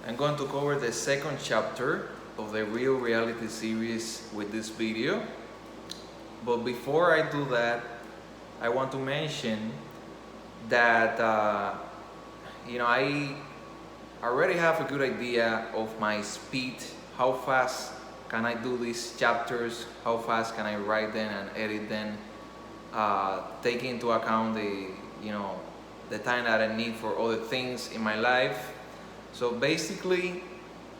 I'm going to cover the second chapter of the Real Reality series with this video. But before I do that, I want to mention that I already have a good idea of my speed, how fast can I do these chapters, how fast can I write them and edit them, taking into account the time that I need for other things in my life. So basically,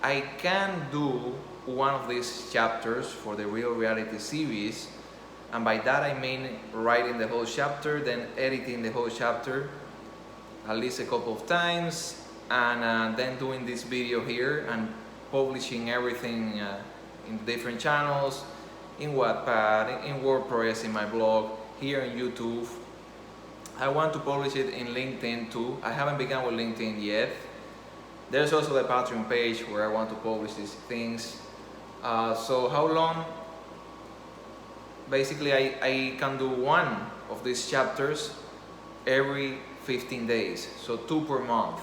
I can do one of these chapters for the Real Reality series, and by that I mean writing the whole chapter, then editing the whole chapter at least a couple of times, and then doing this video here and publishing everything in different channels, in Wattpad, in WordPress, in my blog, here on YouTube. I want to publish it in LinkedIn too. I haven't begun with LinkedIn yet. There's also the Patreon page where I want to publish these things. So how long? Basically, I can do one of these chapters every 15 days, so 2 per month.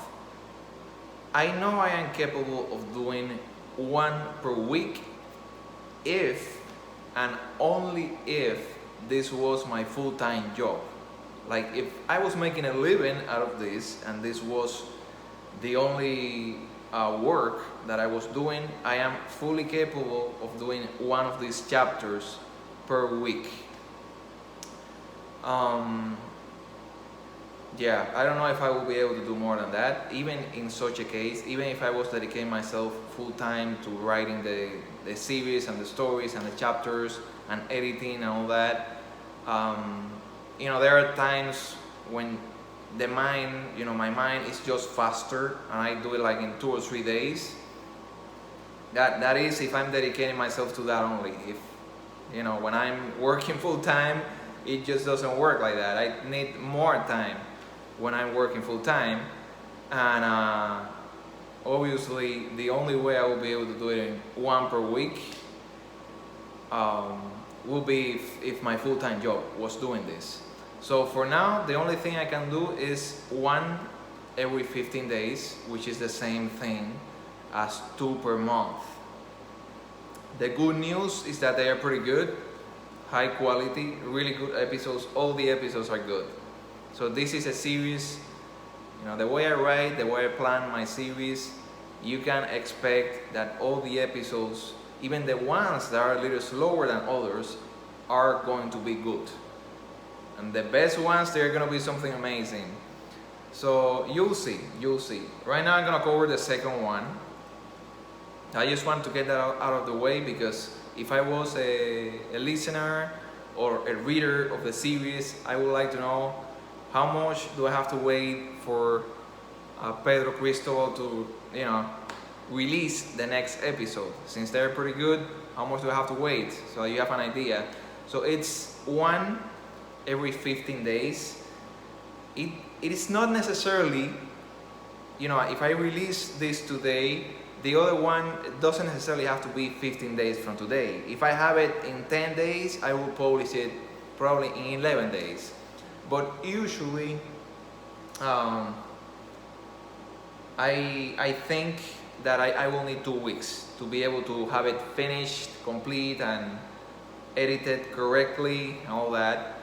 I know I am capable of doing one per week if and only if this was my full-time job. Like if I was making a living out of this and this was the only work that I was doing, I am fully capable of doing one of these chapters per week. Yeah, I don't know if I will be able to do more than that. Even in such a case, even if I was dedicating myself full time to writing the series and the stories and the chapters and editing and all that, there are times when the mind, my mind is just faster and I do it like in 2 or 3 days. That is if I'm dedicating myself to that only. If, when I'm working full time, it just doesn't work like that. I need more time when I'm working full time, and obviously the only way I will be able to do it in one per week will be if my full-time job was doing this. So for now, the only thing I can do is one every 15 days, which is the same thing as 2 per month. The good news is that they are pretty good, high quality, really good episodes. All the episodes are good. So this is a series, the way I write, the way I plan my series, you can expect that all the episodes, even the ones that are a little slower than others, are going to be good. And the best ones, they're going to be something amazing. So you'll see. Right now I'm going to cover the second one. I just want to get that out of the way because if I was a listener or a reader of the series, I would like to know how much do I have to wait for Pedro Cristobal to, release the next episode. Since they're pretty good, how much do I have to wait? So you have an idea. So it's one every 15 days. It is not necessarily, if I release this today, the other one doesn't necessarily have to be 15 days from today. If I have it in 10 days, I will publish it probably in 11 days. But usually, I think that I will need 2 weeks to be able to have it finished, complete, and edited correctly, and all that.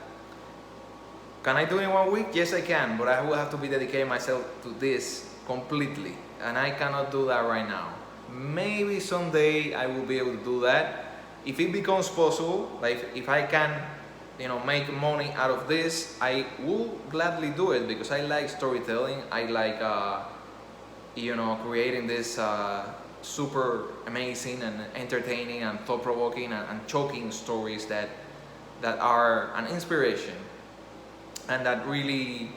Can I do it in 1 week? Yes, I can, but I will have to be dedicating myself to this completely, and I cannot do that right now. Maybe someday I will be able to do that. If it becomes possible, like if I can make money out of this, I will gladly do it because I like storytelling. I like creating this super amazing and entertaining and thought-provoking and choking stories that are an inspiration and that really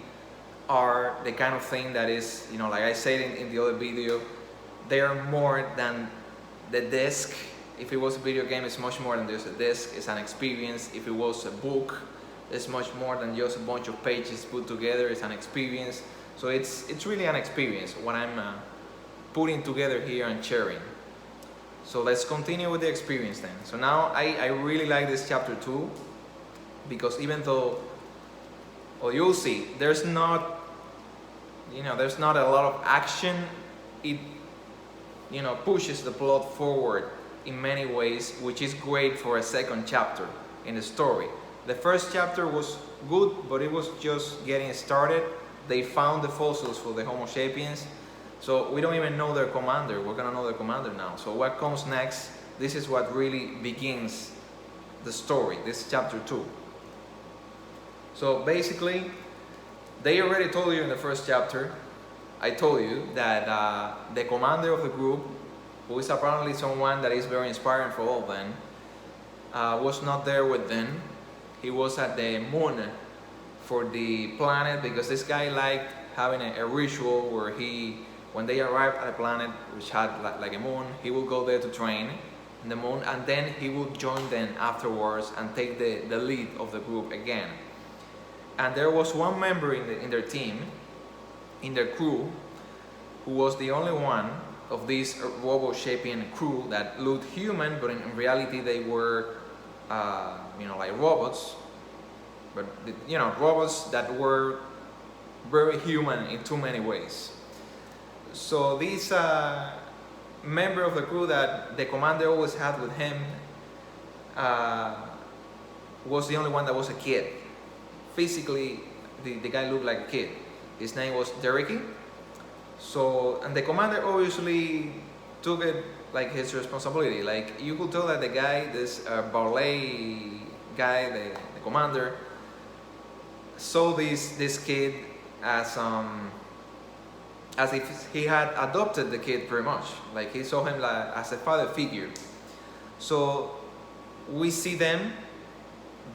are the kind of thing that is, like I said in the other video, they are more than the disc. If it was a video game, it's much more than just a disc. It's an experience. If it was a book, it's much more than just a bunch of pages put together. It's an experience. So it's really an experience what I'm putting together here and sharing. So let's continue with the experience then. So now I really like this chapter 2 because even though, you'll see, there's not a lot of action. pushes the plot forward in many ways, which is great for a second chapter in the story. The first chapter was good, but it was just getting started. They found the fossils for the Homo sapiens, so we don't even know their commander. We're gonna know their commander now. So what comes next, this is what really begins the story, this chapter 2. So basically, they already told you in the first chapter, I told you that the commander of the group, who is apparently someone that is very inspiring for all of them, was not there with them. He was at the moon for the planet, because this guy liked having a ritual where when they arrived at a planet which had like a moon, he would go there to train in the moon, and then he would join them afterwards and take the lead of the group again. And there was one member in their team, in their crew, who was the only one of this robo-shaping crew that looked human, but in reality they were like robots, but robots that were very human in too many ways. So this member of the crew that the commander always had with him was the only one that was a kid. Physically, the guy looked like a kid. His name was Derek. So, and the commander obviously took it like his responsibility. Like, you could tell that the guy, this Barlai guy, the commander, saw this kid as if he had adopted the kid pretty much. Like, he saw him like as a father figure. So we see them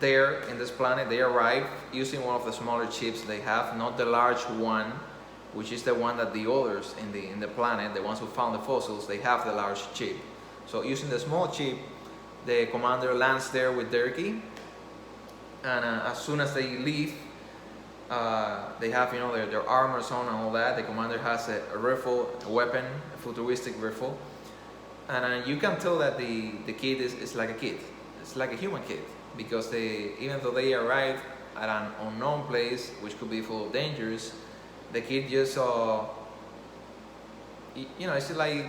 there in this planet. They arrive using one of the smaller ships they have, not the large one, which is the one that the others in the planet, the ones who found the fossils, they have the large ship. So using the small ship, the commander lands there with Derek, and as soon as they leave, they have their armors on and all that. The commander has a rifle, a weapon, a futuristic rifle, and you can tell that the kid is like a kid. It's like a human kid, because even though they arrived at an unknown place which could be full of dangers, the kid just it's like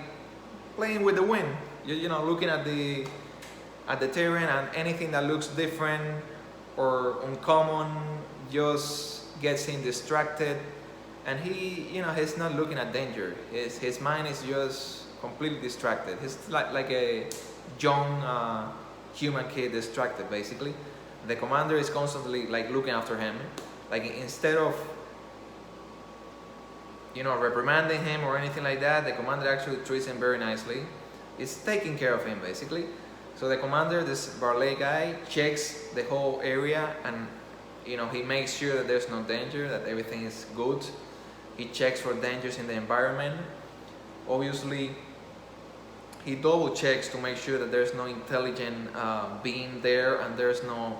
playing with the wind. Looking at the terrain, and anything that looks different or uncommon just gets him distracted, and he's not looking at danger. His mind is just completely distracted. He's like a young human kid distracted, basically. The commander is constantly like looking after him, like instead of reprimanding him or anything like that, the commander actually treats him very nicely. It's taking care of him, basically. So the commander, this Barlai guy, checks the whole area, and he makes sure that there's no danger, that everything is good. He checks for dangers in the environment. Obviously, he double checks to make sure that there's no intelligent being there, and there's no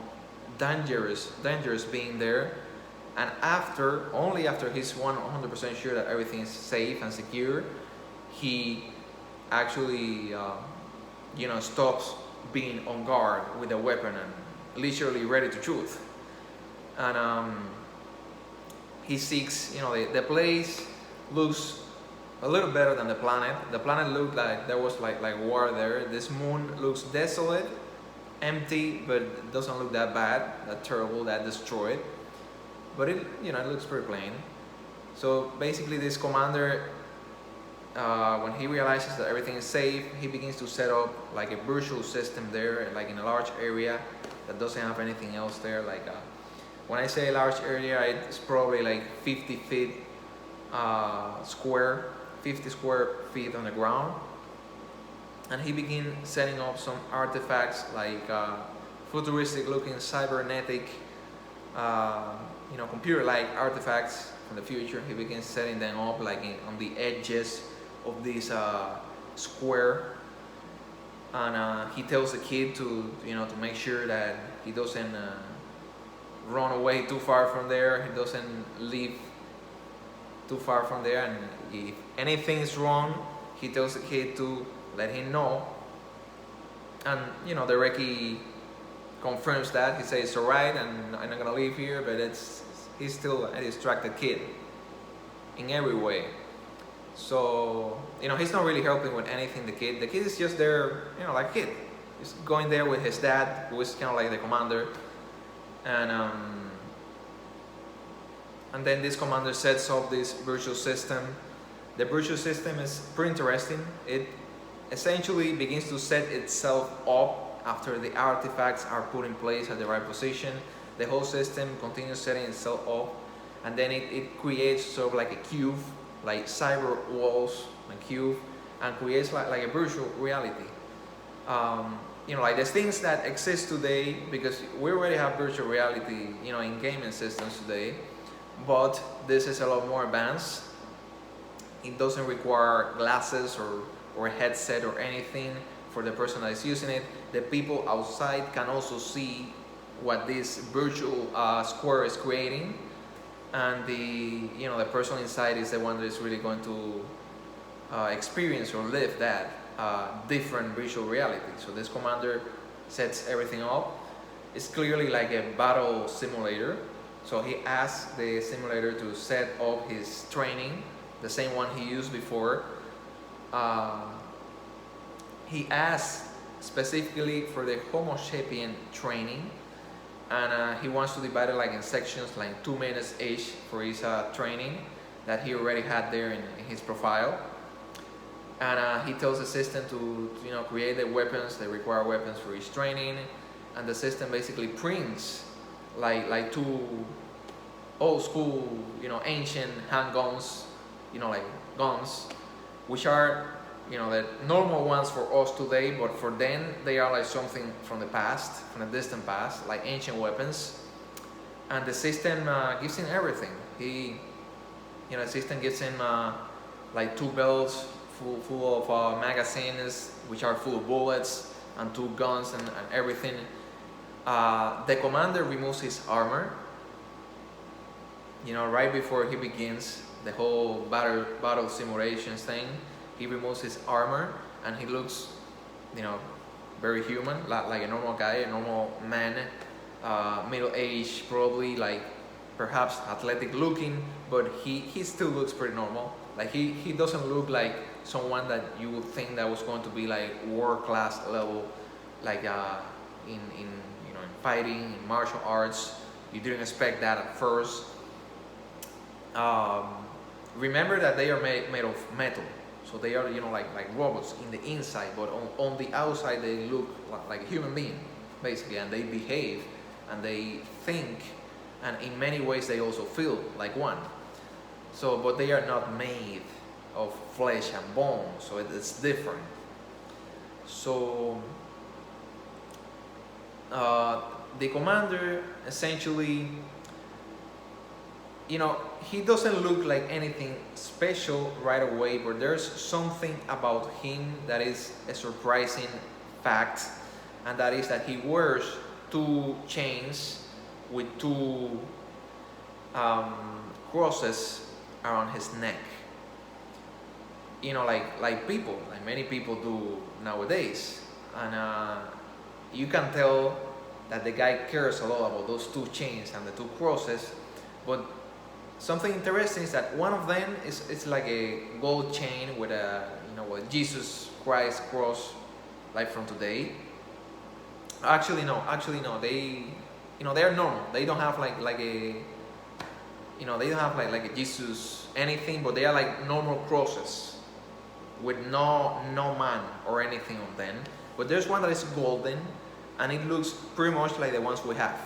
dangerous being there. And only after he's 100% sure that everything is safe and secure, he actually stops being on guard with a weapon and literally ready to shoot. And he seeks, the place looks a little better than the planet. The planet looked like there was like war there. This moon looks desolate, empty, but it doesn't look that bad, that terrible, that destroyed. But it looks pretty plain. So basically, this commander, when he realizes that everything is safe, he begins to set up like a virtual system there, like in a large area that doesn't have anything else there. Like when I say large area, it's probably like 50 feet square, 50 square feet on the ground. And he begins setting up some artifacts, like futuristic-looking cybernetic, computer-like artifacts from the future. He begins setting them up like on the edges of this square, and he tells the kid to make sure that he doesn't run away too far from there. He doesn't leave too far from there, and if anything's wrong, he tells the kid to let him know. And the Reki confirms that. He says it's alright, and I'm not gonna leave here, but he's still a distracted kid in every way. So he's not really helping with anything. The kid is just there, like a kid. He's going there with his dad, who is kind of like the commander, and then this commander sets up this virtual system. The virtual system is pretty interesting. It essentially begins to set itself up after the artifacts are put in place at the right position. The whole system continues setting itself up, and then it creates sort of like a cube, like cyber walls, a cube, and creates like a virtual reality. Like the things that exist today, because we already have virtual reality, in gaming systems today, but this is a lot more advanced. It doesn't require glasses or a headset or anything for the person that is using it. The people outside can also see what this virtual square is creating, and the person inside is the one that is really going to experience or live that different visual reality. So this commander sets everything up. It's clearly like a battle simulator. So he asks the simulator to set up his training, the same one he used before. He asks specifically for the Homo sapien training, and he wants to divide it like in sections, like 2 minutes each for his training that he already had there in his profile. And he tells the system to create the weapons, the required weapons for his training, and the system basically prints like two old school, ancient handguns, like guns, which are the normal ones for us today, but for them they are like something from the past, from the distant past, like ancient weapons. And the system gives him everything. The system gives him like 2 belts full of magazines, which are full of bullets, and 2 guns and everything. The commander removes his armor, right before he begins the whole battle simulations thing. He removes his armor and he looks, very human, like a normal guy, a normal man, middle-aged, probably, like perhaps athletic looking, but he still looks pretty normal. Like he doesn't look like someone that you would think that was going to be like world-class level, like in fighting, in martial arts. You didn't expect that at first. Remember that they are made of metal, so they are like robots in the inside, but on the outside they look like a human being basically, and they behave and they think, and in many ways they also feel like one. So, but they are not made of flesh and bone, so it's different. So the commander essentially, he doesn't look like anything special right away, but there's something about him that is a surprising fact, and that is that he wears 2 chains with 2 crosses around his neck. Like people, like many people do nowadays, and you can tell that the guy cares a lot about those 2 chains and the 2 crosses. But something interesting is that one of them is like a gold chain with a with Jesus Christ cross, like from today. Actually no. They they are normal. They don't have like a they don't have like a Jesus anything, but they are like normal crosses with no man or anything on them. But there's one that is golden, and it looks pretty much like the ones we have.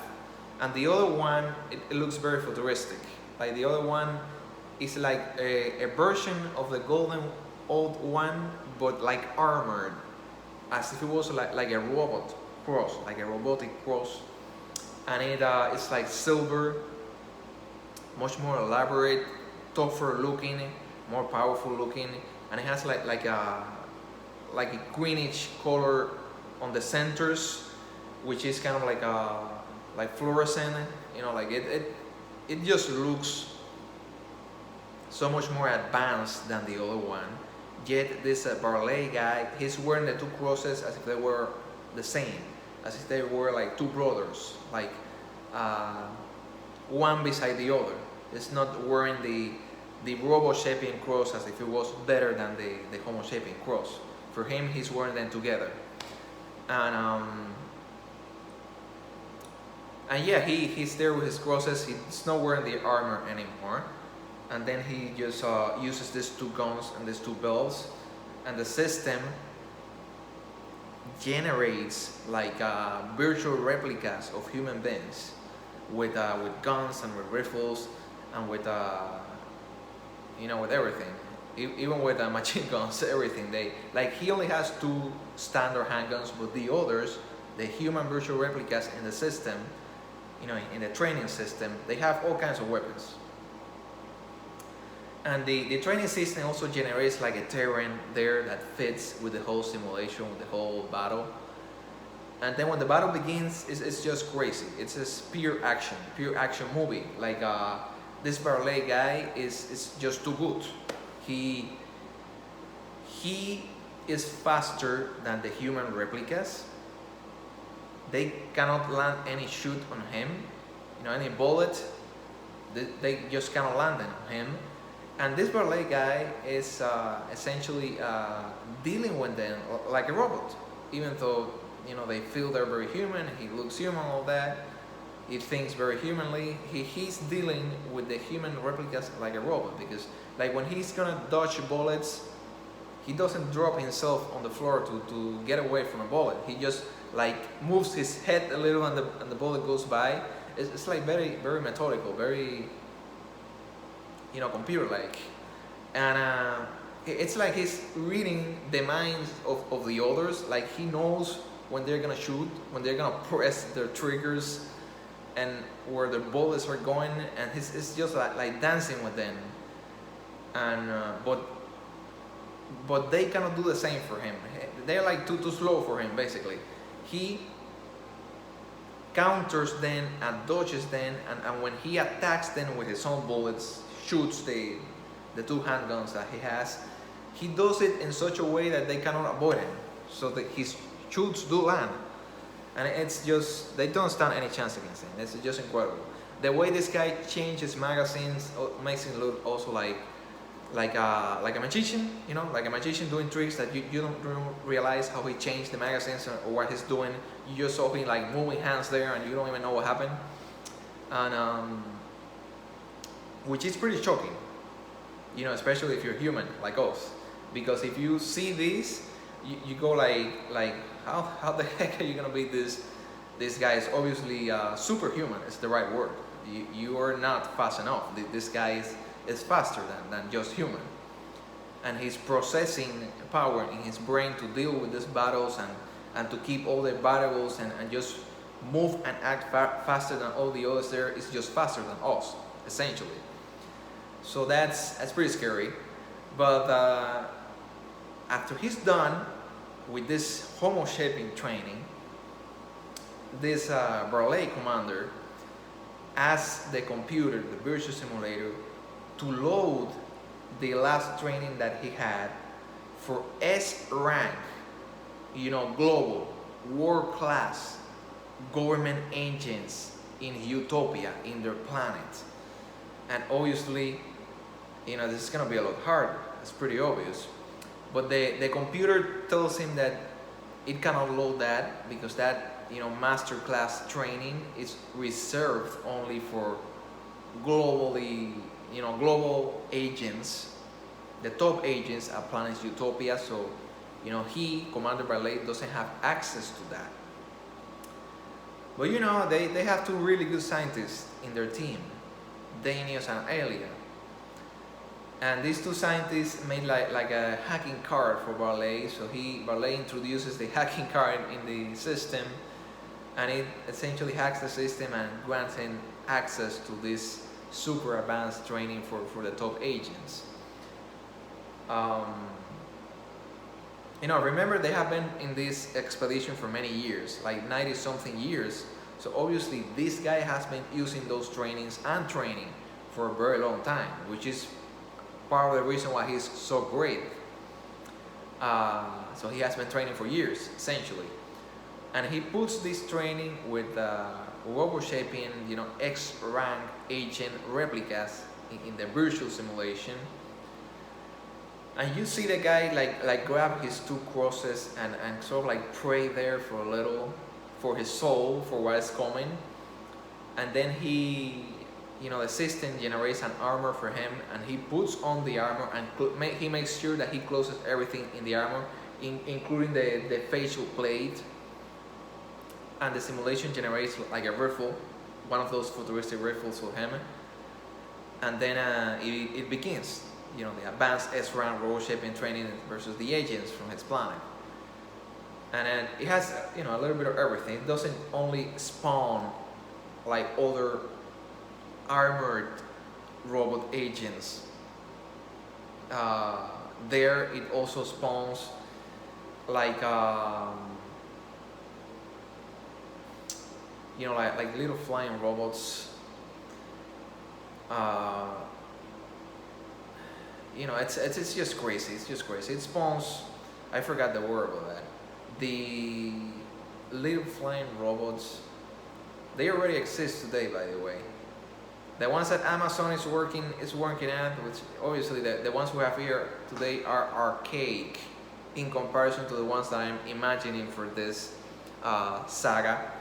And the other one, it looks very futuristic. Like the other one is like a version of the golden old one, but like armored, as if it was like a robot cross, like a robotic cross. And it's like silver, much more elaborate, tougher looking, more powerful looking, and it has like a greenish color on the centers, which is kind of like fluorescent. Like it just looks so much more advanced than the other one. Yet this Barlai guy, he's wearing the 2 crosses as if they were the same, as if they were like 2 brothers, like one beside the other. It's not wearing the Robo Sapien cross as if it was better than the Homo Sapien cross. For him, he's wearing them together, and and yeah, he's there with his crosses. He's not wearing the armor anymore, and then he just uses these two guns and these two belts, and the system generates like virtual replicas of human beings with guns and with rifles and with with everything, even with machine guns, everything. He only has two standard handguns, but the others, the human virtual replicas in the system, in the training system, they have all kinds of weapons. And the training system also generates like a terrain there that fits with the whole simulation, with the whole battle. And then when the battle begins, it's just crazy. It's a pure action movie. Like this Barlai guy is just too good. He is faster than the human replicas. They cannot land any shoot on him, any bullet. They just cannot land on him. And this Barlai guy is essentially dealing with them like a robot, even though they feel they're very human. He looks human, all that. He thinks very humanly. He's dealing with the human replicas like a robot, because like when he's gonna dodge bullets, he doesn't drop himself on the floor to get away from a bullet. He just like moves his head a little, and the bullet goes by. It's like very very methodical, very computer-like, and it's like he's reading the minds of the others. Like he knows when they're gonna shoot, when they're gonna press their triggers, and where the bullets are going, and it's just like dancing with them. And but they cannot do the same for him. They're like too slow for him, basically. He counters them and dodges them, and when he attacks them with his own bullets, shoots the two handguns that he has, he does it in such a way that they cannot avoid him, so that his shoots do land. And it's just, they don't stand any chance against him. It's just incredible. The way this guy changes magazines makes him look also like a magician, like a magician doing tricks that you don't realize how he changed the magazines or what he's doing. You just saw him like moving hands there, and you don't even know what happened. And which is pretty shocking, especially if you're human like us, because if you see this, you go like how the heck are you gonna beat this guy? Is obviously superhuman. Is the right word. You are not fast enough. This guy is faster than just human, and he's processing power in his brain to deal with these battles and to keep all the variables and just move and act faster than all the others. There is just faster than us, essentially. So that's pretty scary. But after he's done with this Homo Sapien training, this Barlai commander asks the computer, the virtual simulator, to load the last training that he had for S rank, global, world class government agents in Utopia, in their planet. And obviously, this is gonna be a lot harder. It's pretty obvious. But the computer tells him that it cannot load that, because that master class training is reserved only for globally, global agents, the top agents at Planet Utopia. So Commander Barlai doesn't have access to that. But they have two really good scientists in their team, Danius and Elia. And these two scientists made like a hacking card for Barlai. So Barlai introduces the hacking card in the system, and it essentially hacks the system and grants him access to this super advanced training for the top agents. Remember, they have been in this expedition for many years, like 90 something years. So obviously this guy has been using those trainings and training for a very long time, which is part of the reason why he's so great. So he has been training for years, essentially. And he puts this training with Robo Sapien, X rank agent replicas in the virtual simulation. And you see the guy like grab his two crosses and sort of like pray there for a little, for his soul, for what is coming. And then he, the system generates an armor for him, and he puts on the armor, and he makes sure that he closes everything in the armor, including the facial plate. And the simulation generates like a rifle, one of those futuristic rifles for him. And then it begins, the advanced S-rank role shaping training versus the agents from his planet. And it has, a little bit of everything. It doesn't only spawn like other armored robot agents. There it also spawns like like little flying robots. It's just crazy. It's just crazy. It spawns. I forgot the word about that. The little flying robots. They already exist today, by the way. The ones that Amazon is working at, which obviously the ones we have here today are archaic in comparison to the ones that I'm imagining for this saga.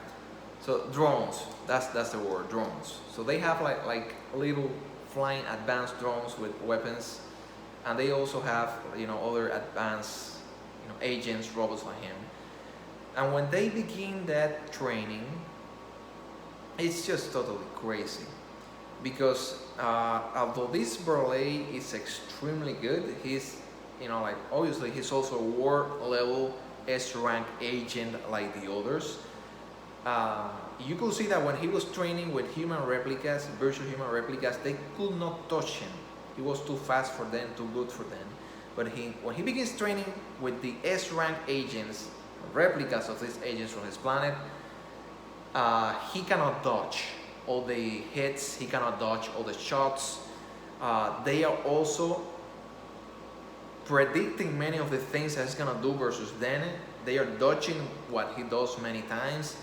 So drones, that's the word, drones. So they have like little flying advanced drones with weapons, and they also have other advanced agents, robots like him. And when they begin that training, it's just totally crazy, because although this Barlai is extremely good, he's obviously he's also a war level S-rank agent like the others. You could see that when he was training with human replicas, virtual human replicas, they could not touch him. He was too fast for them, too good for them. But when he begins training with the S-rank agents, replicas of these agents from his planet, he cannot dodge all the hits, he cannot dodge all the shots. They are also predicting many of the things that he's gonna do versus them. They are dodging what he does many times.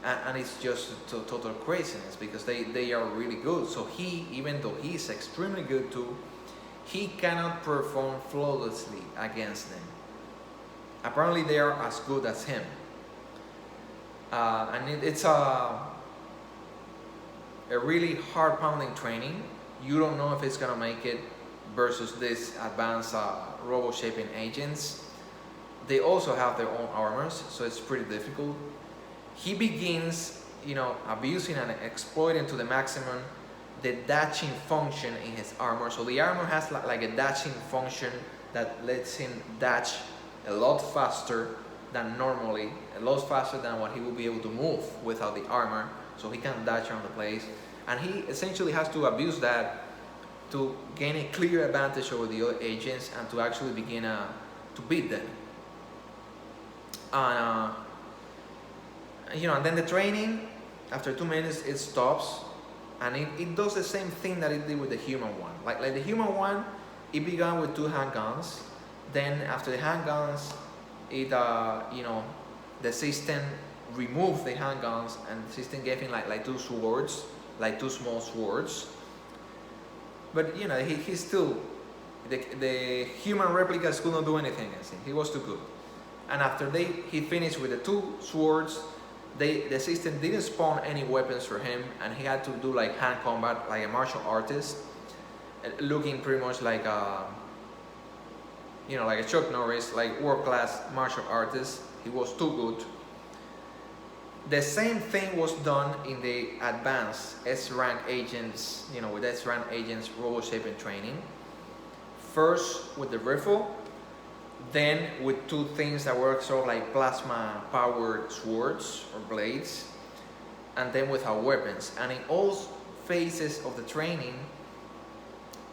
And it's just total craziness, because they are really good. So even though he's extremely good too, he cannot perform flawlessly against them. Apparently they are as good as him. And it's a really hard pounding training. You don't know if it's gonna make it versus this advanced robo shaping agents. They also have their own armors, so it's pretty difficult. He begins, abusing and exploiting to the maximum the dashing function in his armor. So the armor has like a dashing function that lets him dash a lot faster than normally, a lot faster than what he will be able to move without the armor. So he can dash around the place, and he essentially has to abuse that to gain a clear advantage over the other agents and to actually begin to beat them. And then the training, after 2 minutes, it stops, and it does the same thing that it did with the human one. Like the human one, it began with 2 handguns. Then after the handguns, the system removed the handguns, and the system gave him like 2 swords, like 2 small swords. But he still, the human replicas could not do anything against him. He was too good. And after he finished with the 2 swords, the system didn't spawn any weapons for him, and he had to do like hand combat, like a martial artist, looking pretty much like like a Chuck Norris, like world-class martial artist. He was too good. The same thing was done in the advanced S-rank agents, with S-rank agents robo-shaping training. First with the rifle, then with 2 things that were sort of like plasma-powered swords or blades, and then without weapons. And in all phases of the training,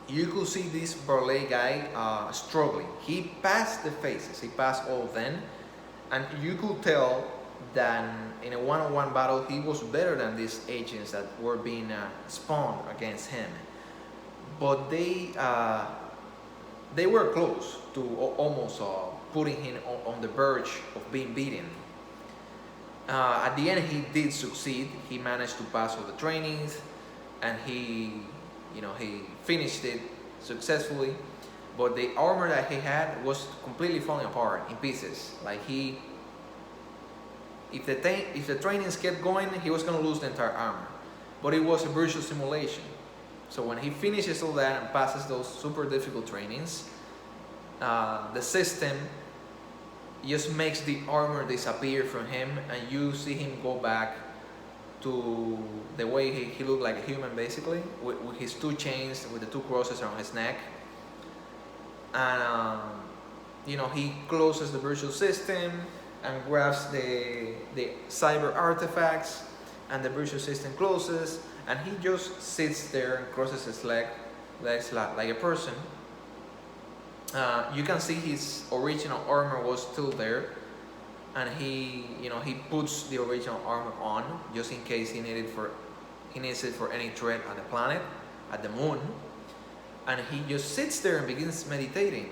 you could see this Barlai guy struggling. He passed the phases, he passed all of them, and you could tell that in a one-on-one battle, he was better than these agents that were being spawned against him. But they were close to almost putting him on the verge of being beaten. At the end, he did succeed. He managed to pass all the trainings, and he he finished it successfully, but the armor that he had was completely falling apart in pieces. Like if the trainings kept going, he was going to lose the entire armor. But it was a virtual simulation. So when he finishes all that and passes those super difficult trainings, the system just makes the armor disappear from him, and you see him go back to the way he looked like a human, basically, with his 2 chains, with the 2 crosses around his neck. And he closes the virtual system and grabs the cyber artifacts, and the virtual system closes, and he just sits there and crosses his legs like a person. You can see his original armor was still there, and he puts the original armor on just in case he needs it for any threat on the planet, at the moon. And he just sits there and begins meditating,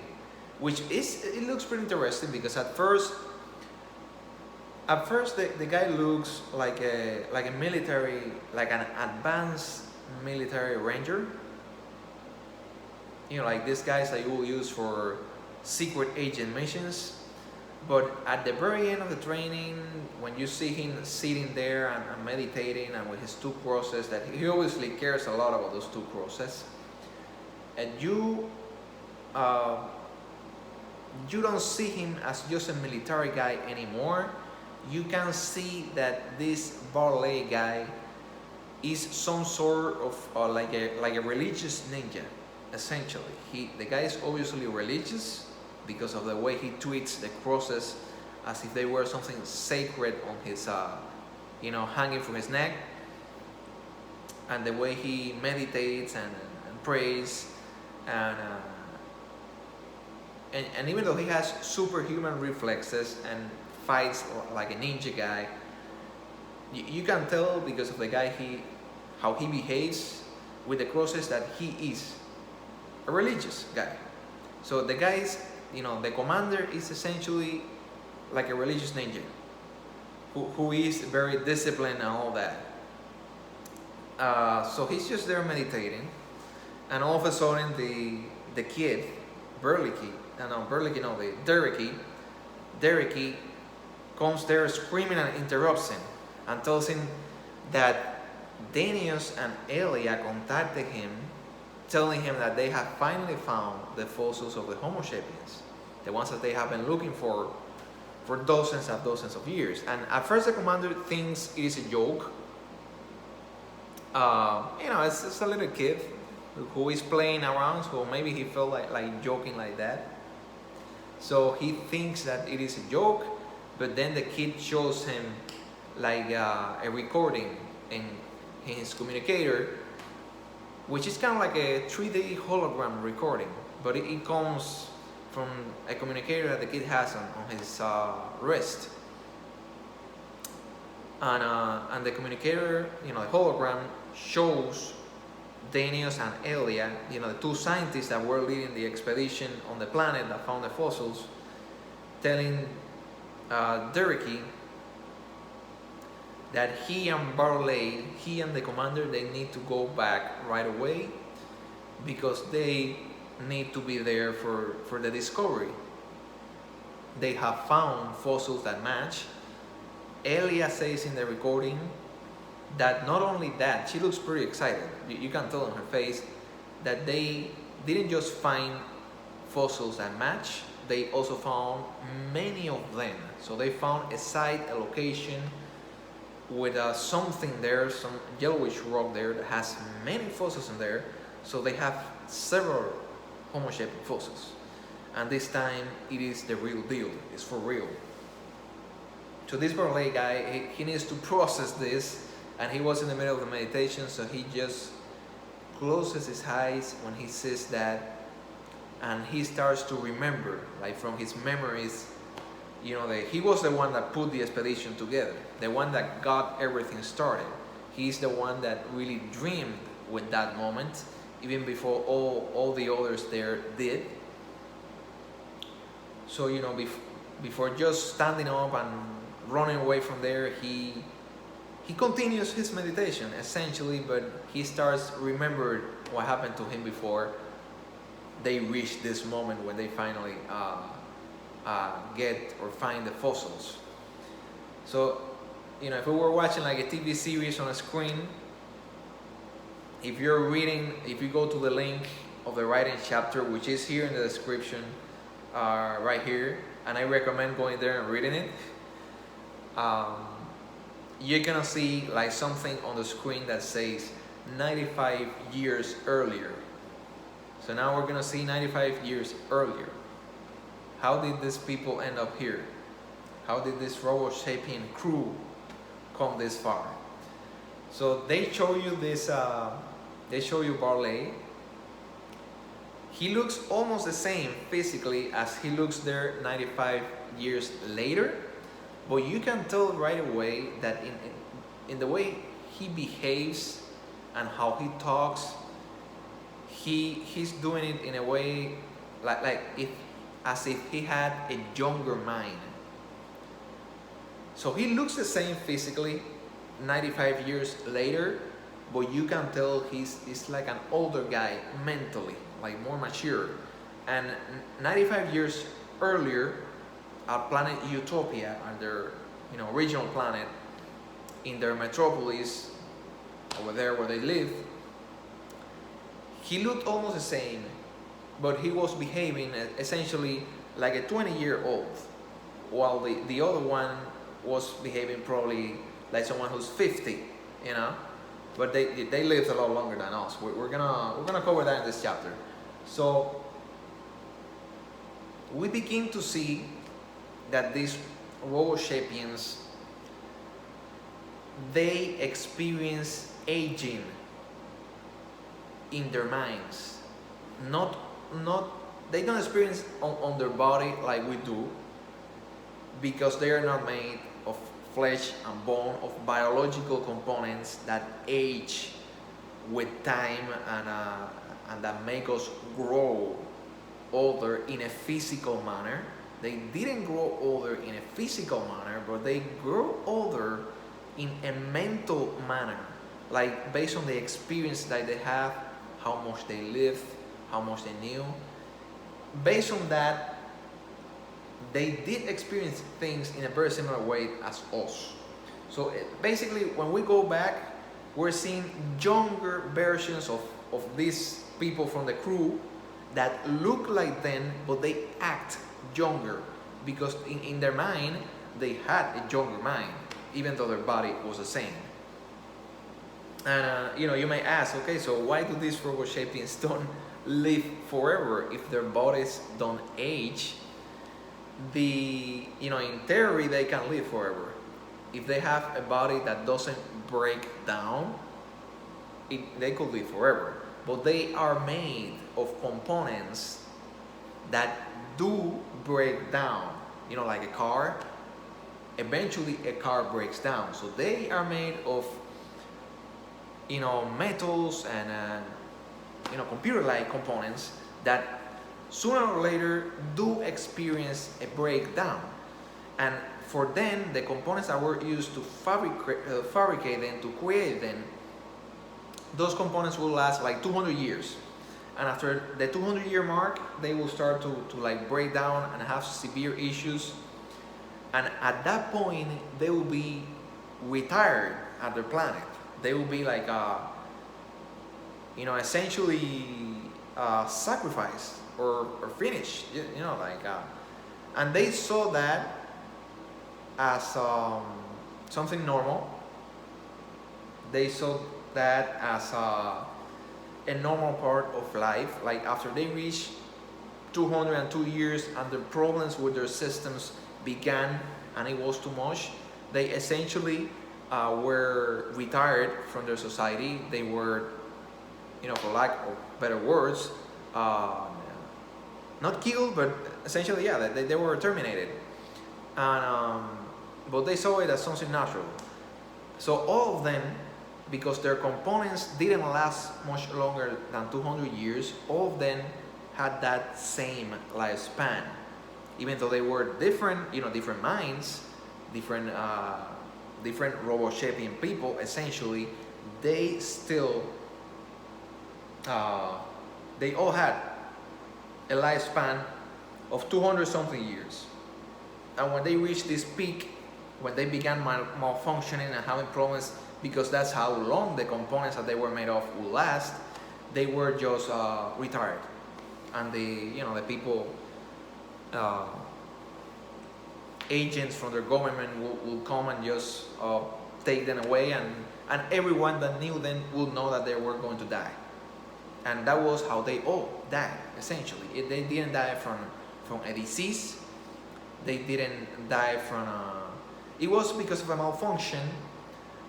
it looks pretty interesting, because at first the guy looks like a military, like an advanced military ranger. Like these guys that you will use for secret agent missions. But at the very end of the training, when you see him sitting there and meditating, and with his 2 crosses, that he obviously cares a lot about those 2 crosses, and you don't see him as just a military guy anymore. You can see that this Barlai guy is some sort of like a religious ninja, essentially. The guy is obviously religious because of the way he treats the crosses as if they were something sacred on his, hanging from his neck, and the way he meditates and prays, and even though he has superhuman reflexes and fights like a ninja guy, you can tell because of the guy how he behaves with the crosses that he is a religious guy. So the guys, the commander is essentially like a religious ninja who is very disciplined and all that. So he's just there meditating, and all of a sudden the kid, Derek comes there screaming and interrupts him and tells him that Danius and Elia contacted him, telling him that they have finally found the fossils of the Homo sapiens, the ones that they have been looking for dozens of years. And at first the commander thinks it is a joke. It's a little kid who is playing around, so maybe he felt like joking like that. So he thinks that it is a joke, but then the kid shows him like a recording in his communicator, which is kind of like a 3D hologram recording, but it comes from a communicator that the kid has on his wrist. And the communicator, the hologram, shows Danius and Elia, the 2 scientists that were leading the expedition on the planet that found the fossils, telling Derek that he and Barlai, he and the commander, they need to go back right away because they need to be there for the discovery. They have found fossils that match. Elia says in the recording that not only that, she looks pretty excited. You can tell on her face that they didn't just find fossils that match, they also found many of them. So they found a site, a location with something there, some yellowish rock there that has many fossils in there. So they have several Homo sapien fossils. And this time it is the real deal, it's for real. So this Barlai guy, he needs to process this, and he was in the middle of the meditation, so he just closes his eyes when he says that, and he starts to remember, like from his memories, he was the one that put the expedition together, the one that got everything started. He's the one that really dreamed with that moment, even before all the others there did. So, before just standing up and running away from there, he continues his meditation essentially, but he starts remembering what happened to him before they reach this moment when they finally get or find the fossils. So, if we were watching like a TV series on a screen, if you're reading, if you go to the link of the writing chapter, which is here in the description, right here, and I recommend going there and reading it, you're gonna see like something on the screen that says 95 years earlier. So now we're gonna see 95 years earlier. How did these people end up here? How did this Robo Sapien crew come this far? So they show you this, they show you Barlai. He looks almost the same physically as he looks there 95 years later, but you can tell right away that in the way he behaves and how he talks, he's doing it in a way as if he had a younger mind. So he looks the same physically 95 years later, but you can tell he's like an older guy mentally, like more mature. And 95 years earlier, our planet Utopia, and their original planet, in their metropolis over there where they live, he looked almost the same, but he was behaving essentially like a 20-year-old, while the other one was behaving probably like someone who's 50, but they lived a lot longer than us. We're gonna cover that in this chapter. So we begin to see that these Robo Sapiens, they experience aging in their minds. Not they don't experience on their body like we do, because they are not made of flesh and bone, of biological components that age with time and that make us grow older in a physical manner. They didn't grow older in a physical manner, but they grow older in a mental manner, like based on the experience that they have, how much they lived, how much they knew. Based on that, they did experience things in a very similar way as us. So basically, when we go back, we're seeing younger versions of these people from the crew that look like them, but they act younger, because in their mind, they had a younger mind, even though their body was the same. And you may ask, okay, so why do these Robo Sapiens don't live forever if their bodies don't age? In theory, they can live forever if they have a body that doesn't break down. They could live forever, but they are made of components that do break down. Like a car. Eventually, a car breaks down. So they are made of metals and computer-like components that sooner or later do experience a breakdown. And for them, the components that were used to fabricate them, to create them, those components will last like 200 years. And after the 200-year mark, they will start to like break down and have severe issues. And at that point, they will be retired at their planet. They will be like, essentially sacrificed or finished, and they saw that as something normal. They saw that as a normal part of life. Like after they reached 202 years and the problems with their systems began and it was too much, they essentially were retired from their society. They were, for lack of better words, not killed, but essentially, yeah, they were terminated. And but they saw it as something natural. So all of them, because their components didn't last much longer than 200 years, all of them had that same lifespan. Even though they were different, different minds, different Robo Sapien people, essentially, they still uh, they all had a lifespan of 200 something years. And when they reached this peak, when they began malfunctioning and having problems, because that's how long the components that they were made of would last, they were just retired. And the people, uh, agents from their government will come and just take them away, and everyone that knew them will know that they were going to die. And that was how they all died, essentially. They didn't die from a disease. They didn't die from it was because of a malfunction,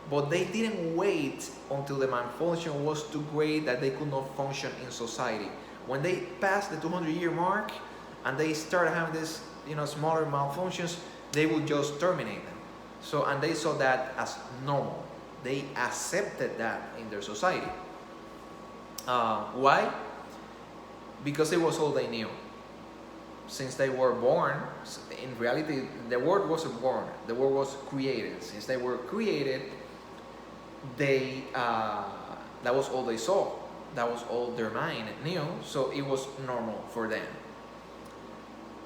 but they didn't wait until the malfunction was too great that they could not function in society. When they passed the 200-year mark and they started having this, smaller malfunctions, they would just terminate them. So, and they saw that as normal. They accepted that in their society. Why? Because it was all they knew. Since they were born, in reality, the world wasn't born. The world was created. Since they were created, that was all they saw. That was all their mind knew. So it was normal for them.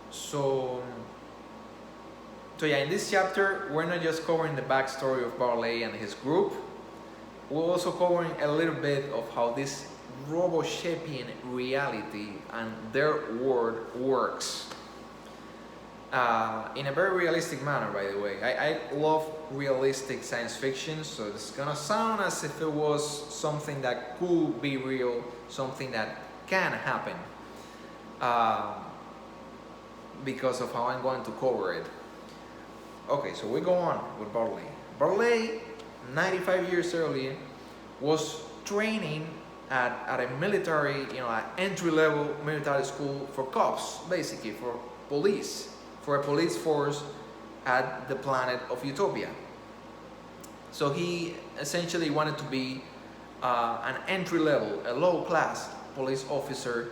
So yeah, in this chapter, we're not just covering the backstory of Barlai and his group. We're also covering a little bit of how this robo-shaping reality and their world works. In a very realistic manner, by the way. I love realistic science fiction, so it's gonna sound as if it was something that could be real, something that can happen, because of how I'm going to cover it. Okay, so we go on with Barlai. Barlai, 95 years earlier, was training at a military, an entry-level military school for cops, basically for police, for a police force at the planet of Utopia. So he essentially wanted to be an entry-level, a low-class police officer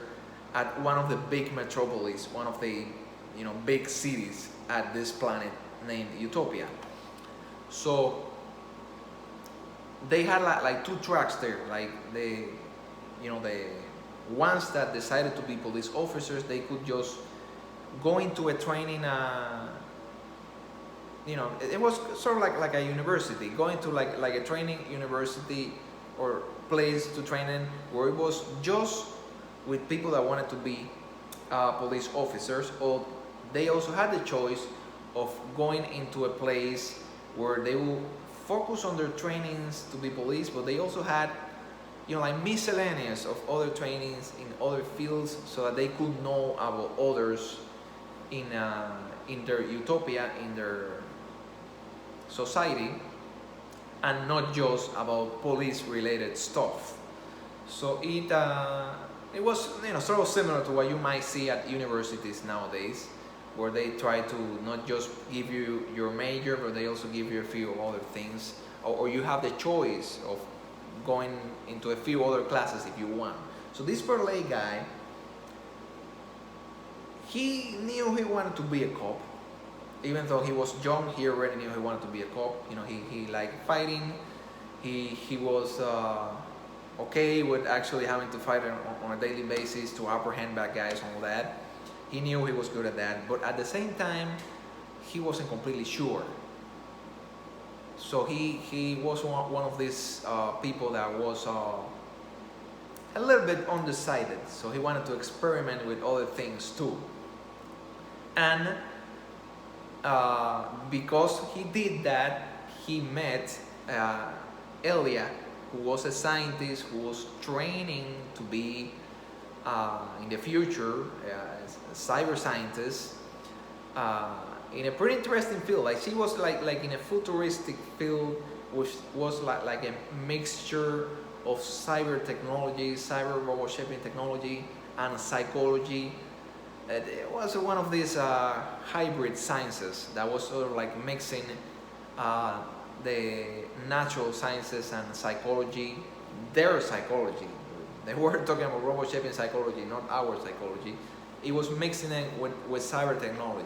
at one of the big metropolis, one of the big cities at this planet named Utopia. So they had like two tracks there, like the ones that decided to be police officers, they could just go into a training, it was sort of like a university, going to like a training university or place to train in, where it was just with people that wanted to be police officers, or they also had the choice of going into a place where they will focus on their trainings to be police, but they also had like miscellaneous of other trainings in other fields, so that they could know about others in their utopia, in their society, and not just about police related stuff. So it was sort of similar to what you might see at universities nowadays, where they try to not just give you your major, but they also give you a few other things, or you have the choice of going into a few other classes if you want. So this Barlai guy, he knew he wanted to be a cop. Even though he was young, he already knew he wanted to be a cop. He liked fighting. He was okay with actually having to fight on a daily basis to apprehend bad guys and all that. He knew he was good at that, but at the same time, he wasn't completely sure. So he was one of these people that was a little bit undecided. So he wanted to experiment with other things too. And because he did that, he met Elia, who was a scientist who was training to be in the future a cyber scientist in a pretty interesting field. Like she was like in a futuristic field, which was like a mixture of cyber technology, cyber robot shaping technology, and psychology. It was one of these hybrid sciences that was sort of like mixing the natural sciences and psychology, their psychology. They were talking about robot shaping psychology, not our psychology. It was mixing it with cyber technology.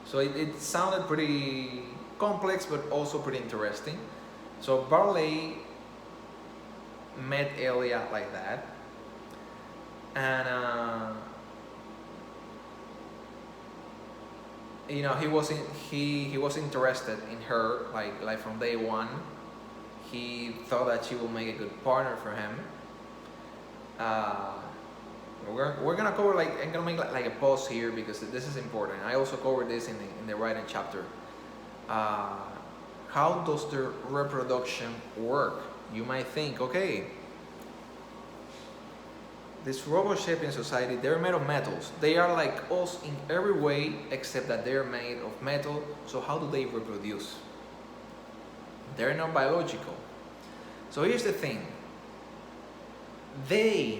So it sounded pretty complex, but also pretty interesting. So Barlai met Elia like that, and he was interested in her like from day one. He thought that she will make a good partner for him. uh, we're gonna cover I'm gonna make like a pause here because this is important. I also covered this in the writing chapter. uh, how does their reproduction work? You might think, okay, this robot shaping society, they're made of metals. They are like us in every way except that they're made of metal. So how do they reproduce? They're not biological. So here's the thing. They,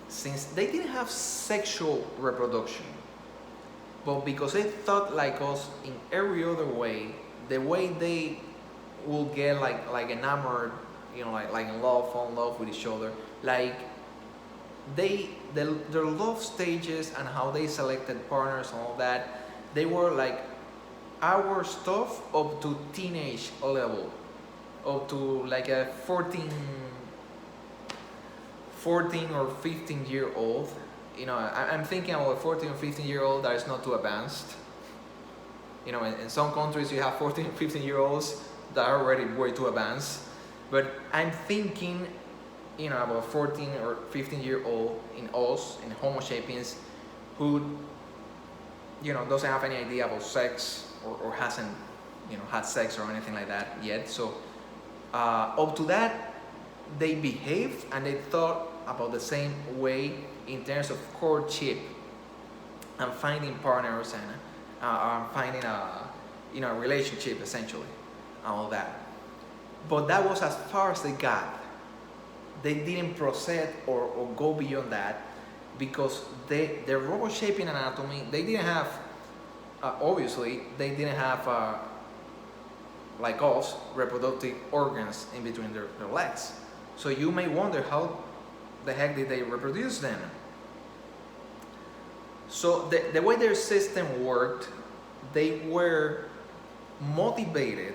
since they didn't have sexual reproduction, but because they thought like us in every other way, the way they will get like enamored, like in love, fall in love with each other, like their love stages and how they selected partners and all that, they were like our stuff up to teenage level, up to like a 14 or 15-year-old. I'm thinking about a 14 or 15-year-old that is not too advanced. In some countries you have 14 or 15-year-olds that are already way too advanced. But I'm thinking, about 14 or 15-year-old in us, in Homo sapiens, who, doesn't have any idea about sex or hasn't, had sex or anything like that yet. So up to that, they behaved and they thought about the same way in terms of courtship and finding partners and finding a relationship essentially and all that. But that was as far as they got. They didn't proceed or go beyond that because their robot shaping anatomy, they didn't have, obviously, they didn't have, like us, reproductive organs in between their legs. So you may wonder how the heck did they reproduce then? So the way their system worked, they were motivated,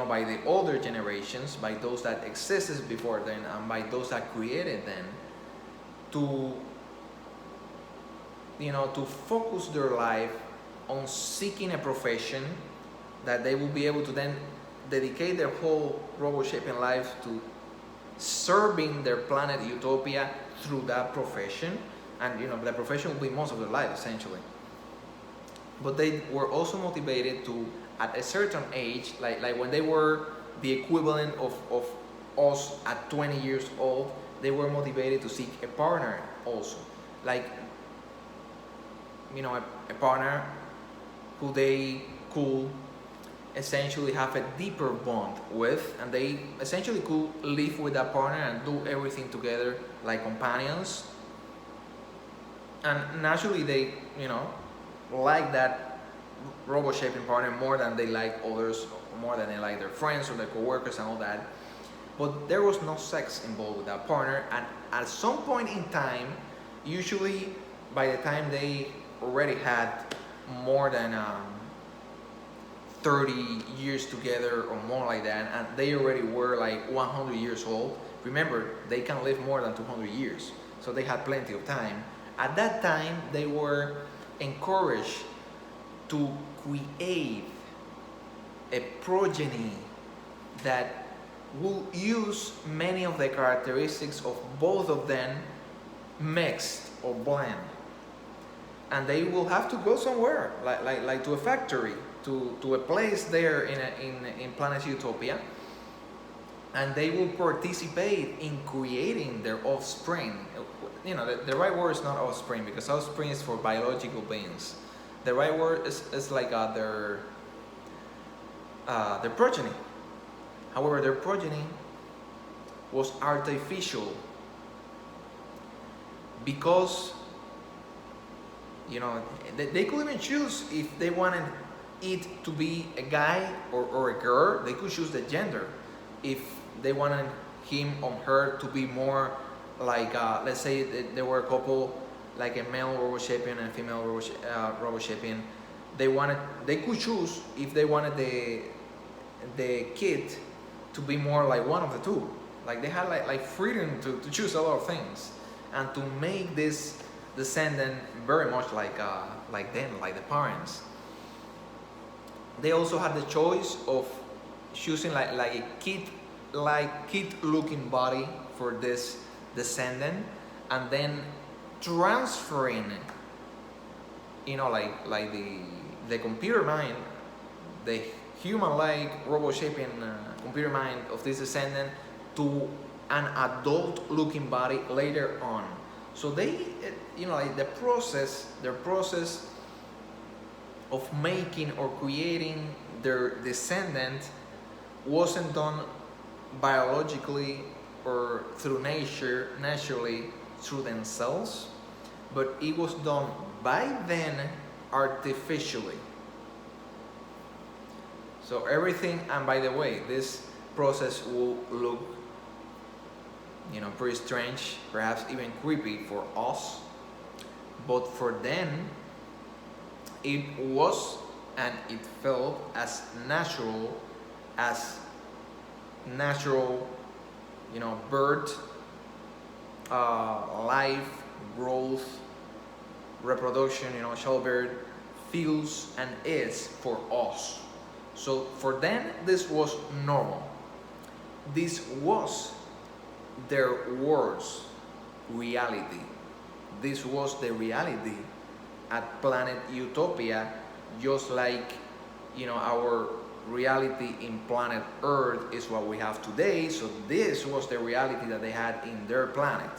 by the older generations, by those that existed before then, and by those that created them, to focus their life on seeking a profession that they will be able to then dedicate their whole robot-shaping life to serving their planet utopia through that profession. And the profession will be most of their life essentially. But they were also motivated to, at a certain age, like when they were the equivalent of us at 20 years old, they were motivated to seek a partner also. Like, a partner who they could essentially have a deeper bond with, and they essentially could live with that partner and do everything together like companions. And naturally they, like that robot shaping partner more than they like others, more than they like their friends or their co-workers and all that. But there was no sex involved with that partner, and at some point in time, usually by the time they already had more than 30 years together or more like that, and they already were like 100 years old. Remember, they can live more than 200 years, so they had plenty of time. At that time, they were encouraged to create a progeny that will use many of the characteristics of both of them mixed or blend. And they will have to go somewhere, like to a factory, to a place there in planet Utopia, and they will participate in creating their offspring. The right word is not offspring, because offspring is for biological beings. The right word is like their progeny. However, their progeny was artificial because they could even choose if they wanted it to be a guy or a girl. They could choose the gender. If they wanted him or her to be more like, let's say there were a couple, like a male robot shaping and a female robot shaping, they could choose if they wanted the kid to be more like one of the two. Like they had like freedom to choose a lot of things, and to make this descendant very much like them, like the parents. They also had the choice of choosing like a kid looking body for this descendant, and then transferring, like the computer mind, the human-like robot-shaping computer mind of this descendant to an adult-looking body later on. So they, like their process of making or creating their descendant wasn't done biologically or through nature, naturally through themselves, but it was done by them artificially. So everything, and by the way, this process will look, pretty strange, perhaps even creepy for us, but for them, it was and it felt as natural, birth, life, growth, reproduction, childbirth feels and is for us. So for them, this was normal. This was their world's reality. This was the reality at planet Utopia, just like our reality in planet Earth is what we have today. So this was the reality that they had in their planet.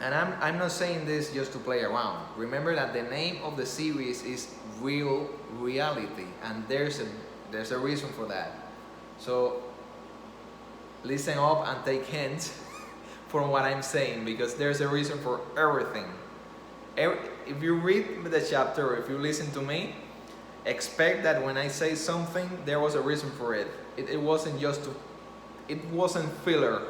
And I'm not saying this just to play around. Remember that the name of the series is Real Reality, and there's a reason for that. So listen up and take hints from what I'm saying, because there's a reason for everything. If you read the chapter, or if you listen to me, expect that when I say something, there was a reason for it. It wasn't filler.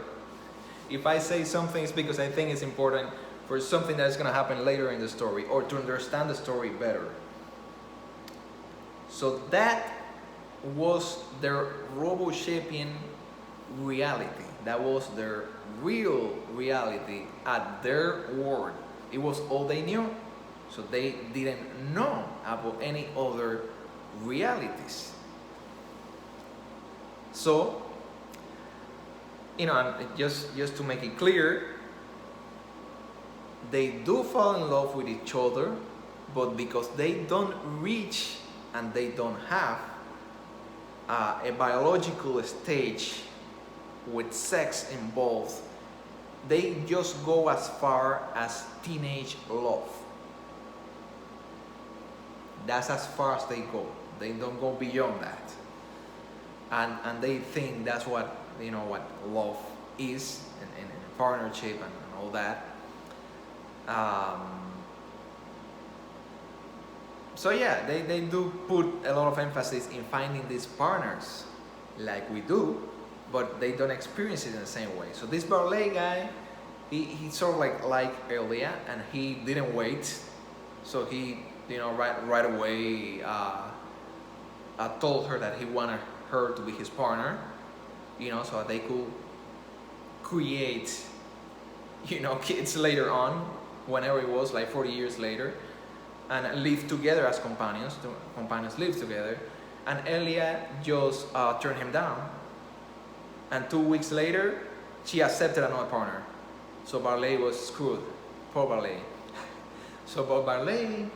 If I say something, it's because I think it's important for something that's going to happen later in the story, or to understand the story better. So that was their robo-shaping reality. That was their real reality at their world. It was all they knew. So they didn't know about any other realities. So, and just to make it clear, they do fall in love with each other, but because they don't reach and they don't have a biological stage with sex involved, they just go as far as teenage love. That's as far as they go. They don't go beyond that. And they think that's what love is, and partnership and all that. So yeah, they do put a lot of emphasis in finding these partners like we do, but they don't experience it in the same way. So this Barlai guy, he sort of like Elia, and he didn't wait. So he, right away told her that he wanted her to be his partner, so that they could create, kids later on, whenever it was, like 40 years later, and live together as companions. The companions live together, and Elia just turned him down. And 2 weeks later, she accepted another partner. So Barlai was screwed. Poor Barlai. So Barlai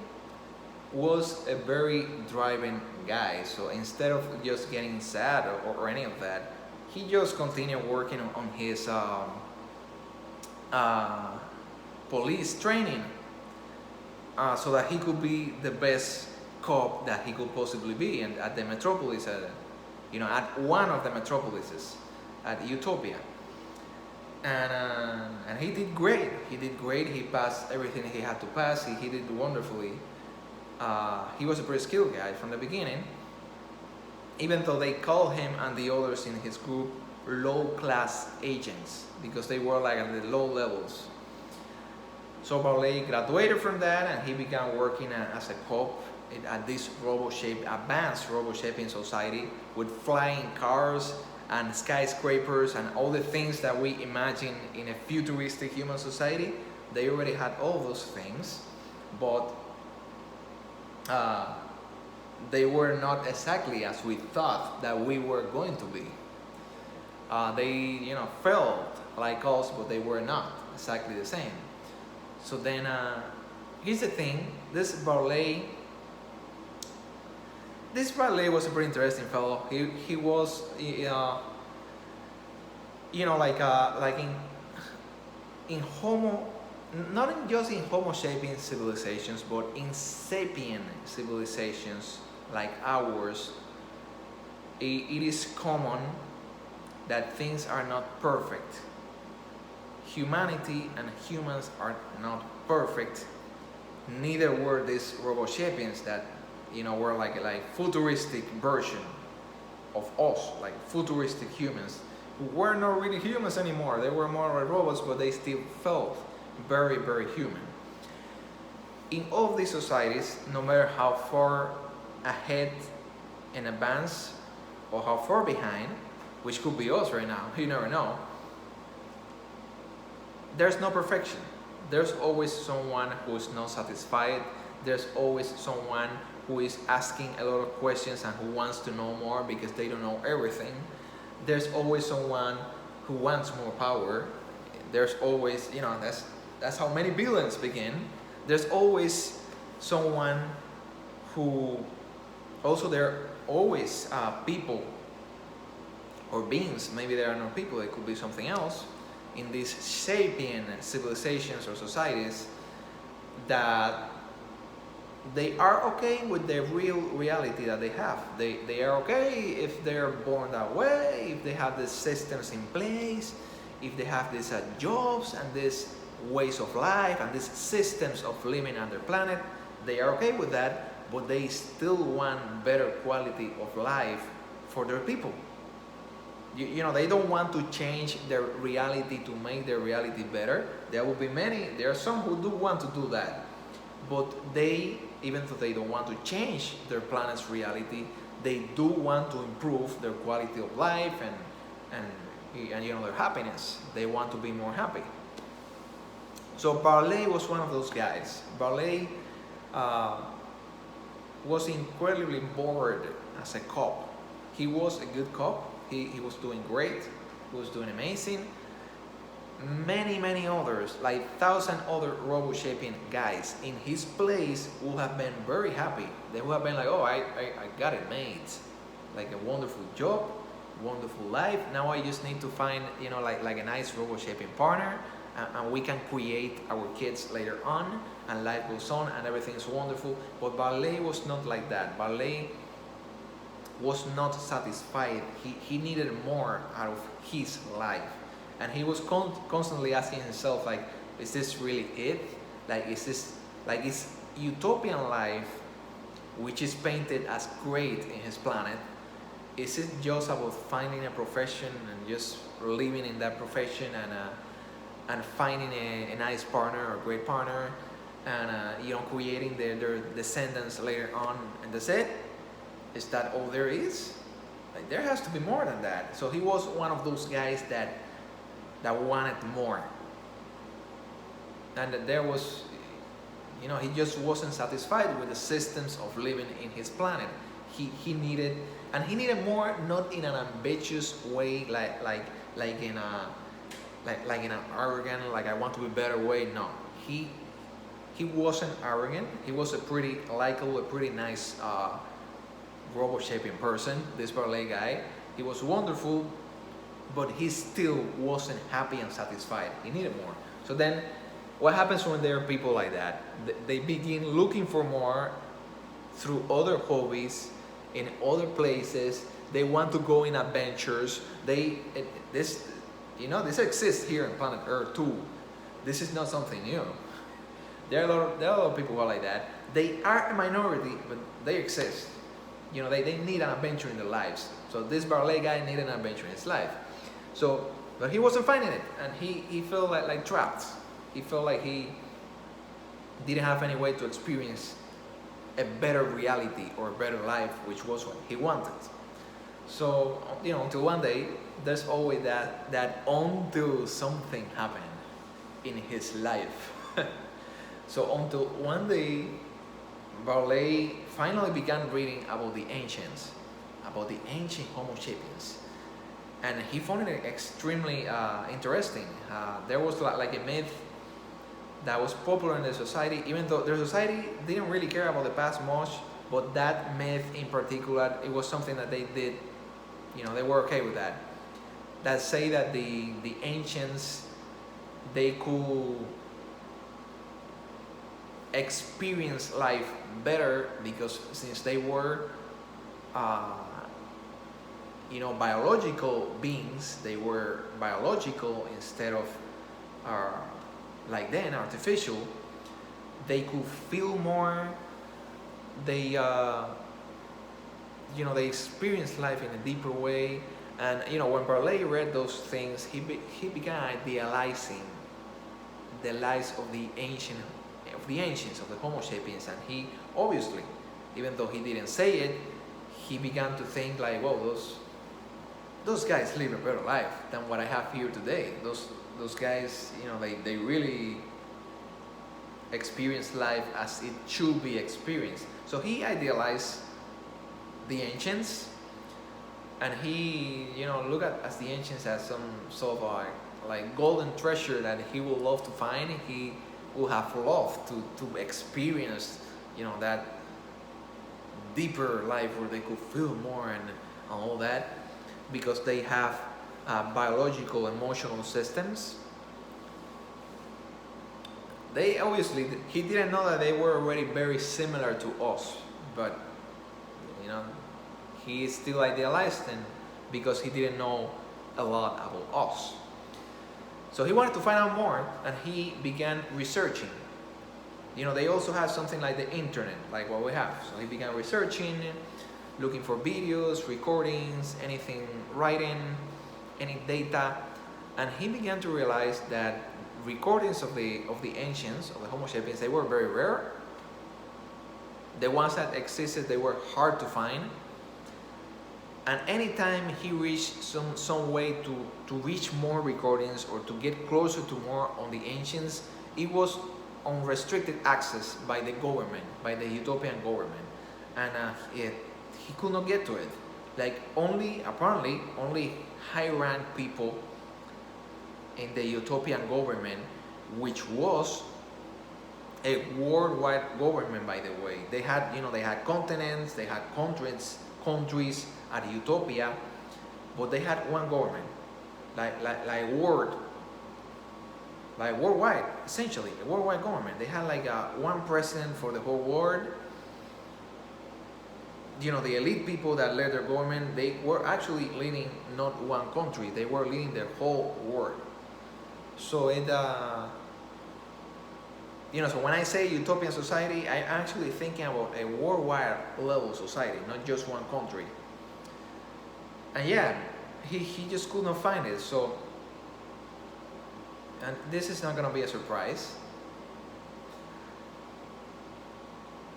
was a very driving guy. So instead of just getting sad or any of that, he just continued working on his police training, so that he could be the best cop that he could possibly be, and at the metropolis, at one of the metropolises, at Utopia. And he did great. He passed everything he had to pass. He did wonderfully. He was a pretty skilled guy from the beginning, even though they called him and the others in his group low-class agents, because they were like at the low levels. So Barlai graduated from that, and he began working as a cop at this advanced robo-shaping society with flying cars and skyscrapers and all the things that we imagine in a futuristic human society. They already had all those things, but they were not exactly as we thought that we were going to be. They, felt like us, but they were not exactly the same. So then, here's the thing: this Barlai was a pretty interesting fellow. He was, like in Homo, not just in Homo shaping civilizations, but in sapient civilizations like ours, it is common that things are not perfect. Humanity and humans are not perfect. Neither were these robo-sapiens that were like futuristic version of us, like futuristic humans who were not really humans anymore. They were more like robots, but they still felt very, very human. In all of these societies, no matter how far ahead in advance or how far behind, which could be us right now, you never know, there's no perfection. There's always someone who is not satisfied. There's always someone who is asking a lot of questions and who wants to know more because they don't know everything. There's always someone who wants more power. There's always, that's how many villains begin. There's always someone who, also there are always people or beings, maybe they are not people, it could be something else, in these sapient civilizations or societies that they are okay with the real reality that they have. They are okay if they're born that way, if they have these systems in place, if they have these jobs and these ways of life and these systems of living on their planet. They are okay with that, but they still want better quality of life for their people. They don't want to change their reality to make their reality better. There will be there are some who do want to do that, but they, even though they don't want to change their planet's reality, they do want to improve their quality of life and their happiness. They want to be more happy. So Barlai was one of those guys. Barlai was incredibly bored as a cop. He was a good cop. He was doing great. He was doing amazing. Many others, like 1,000 other robo-shaping guys in his place would have been very happy. They would have been like, oh, I got it made. Like a wonderful job, wonderful life. Now I just need to find, like a nice robo-shaping partner, and we can create our kids later on, and life goes on, and everything is wonderful. But Barlai was not like that. Barlai was not satisfied. He needed more out of his life. And he was constantly asking himself, like, is this really it? Like, is this, like, is utopian life, which is painted as great in his planet, is it just about finding a profession and just living in that profession and finding a nice partner or a great partner and, creating their descendants later on, and that's it? Is that all there is? Like, there has to be more than that. So he was one of those guys that wanted more, and that there was, he just wasn't satisfied with the systems of living in his planet. He needed more, not in an ambitious way, like in an arrogant, like I want to be better way. No, he wasn't arrogant. He was a pretty likable, a pretty nice robo-shaping person. This Barlai guy, he was wonderful, but he still wasn't happy and satisfied. He needed more. So then, what happens when there are people like that? They begin looking for more through other hobbies, in other places. They want to go in adventures. This exists here on planet Earth too. This is not something new. There are a lot of people who are like that. They are a minority, but they exist. They need an adventure in their lives. So this Barlai guy needed an adventure in his life. So, but he wasn't finding it, and he felt like trapped. He felt like he didn't have any way to experience a better reality or a better life, which was what he wanted. So, until one day, there's always that until something happened in his life. So until one day, Barlai finally began reading about the ancients, about the ancient Homo sapiens, and he found it extremely interesting. There was like a myth that was popular in the society, even though the society didn't really care about the past much, but that myth in particular, it was something that they did, they were okay with that. That say that the ancients, they could experience life better because since they were biological beings, they were biological instead of like then artificial. They could feel more. They they experienced life in a deeper way. And when Barlai read those things, he began idealizing the lives of the ancients, of the Homo sapiens, and he obviously, even though he didn't say it, he began to think like, well, those guys live a better life than what I have here today. Those guys, they really experience life as it should be experienced. So he idealized the ancients, and he look at as the ancients as some sort of like golden treasure that he would love to find. He would have loved to experience that deeper life where they could feel more and all that, because they have biological emotional systems. They obviously, he didn't know that they were already very similar to us, but he still idealized them because he didn't know a lot about us. So he wanted to find out more, and he began researching. They also have something like the internet, like what we have. So he began researching, looking for videos, recordings, anything, writing, any data, and he began to realize that recordings of the ancients, of the Homo sapiens, they were very rare. The ones that existed, they were hard to find. And anytime he reached some way to reach more recordings or to get closer to more on the ancients, it was unrestricted access by the government, by the utopian government, and he could not get to it. Like apparently only high-ranked people in the utopian government, which was a worldwide government, by the way. They had continents, they had countries at Utopia, but they had one government, like worldwide, essentially a worldwide government. They had like one president for the whole world. The elite people that led their government, they were actually leading not one country, they were leading the whole world. So it so when I say utopian society, I'm actually thinking about a worldwide level society, not just one country. And yeah, he just could not find it. So, and this is not going to be a surprise.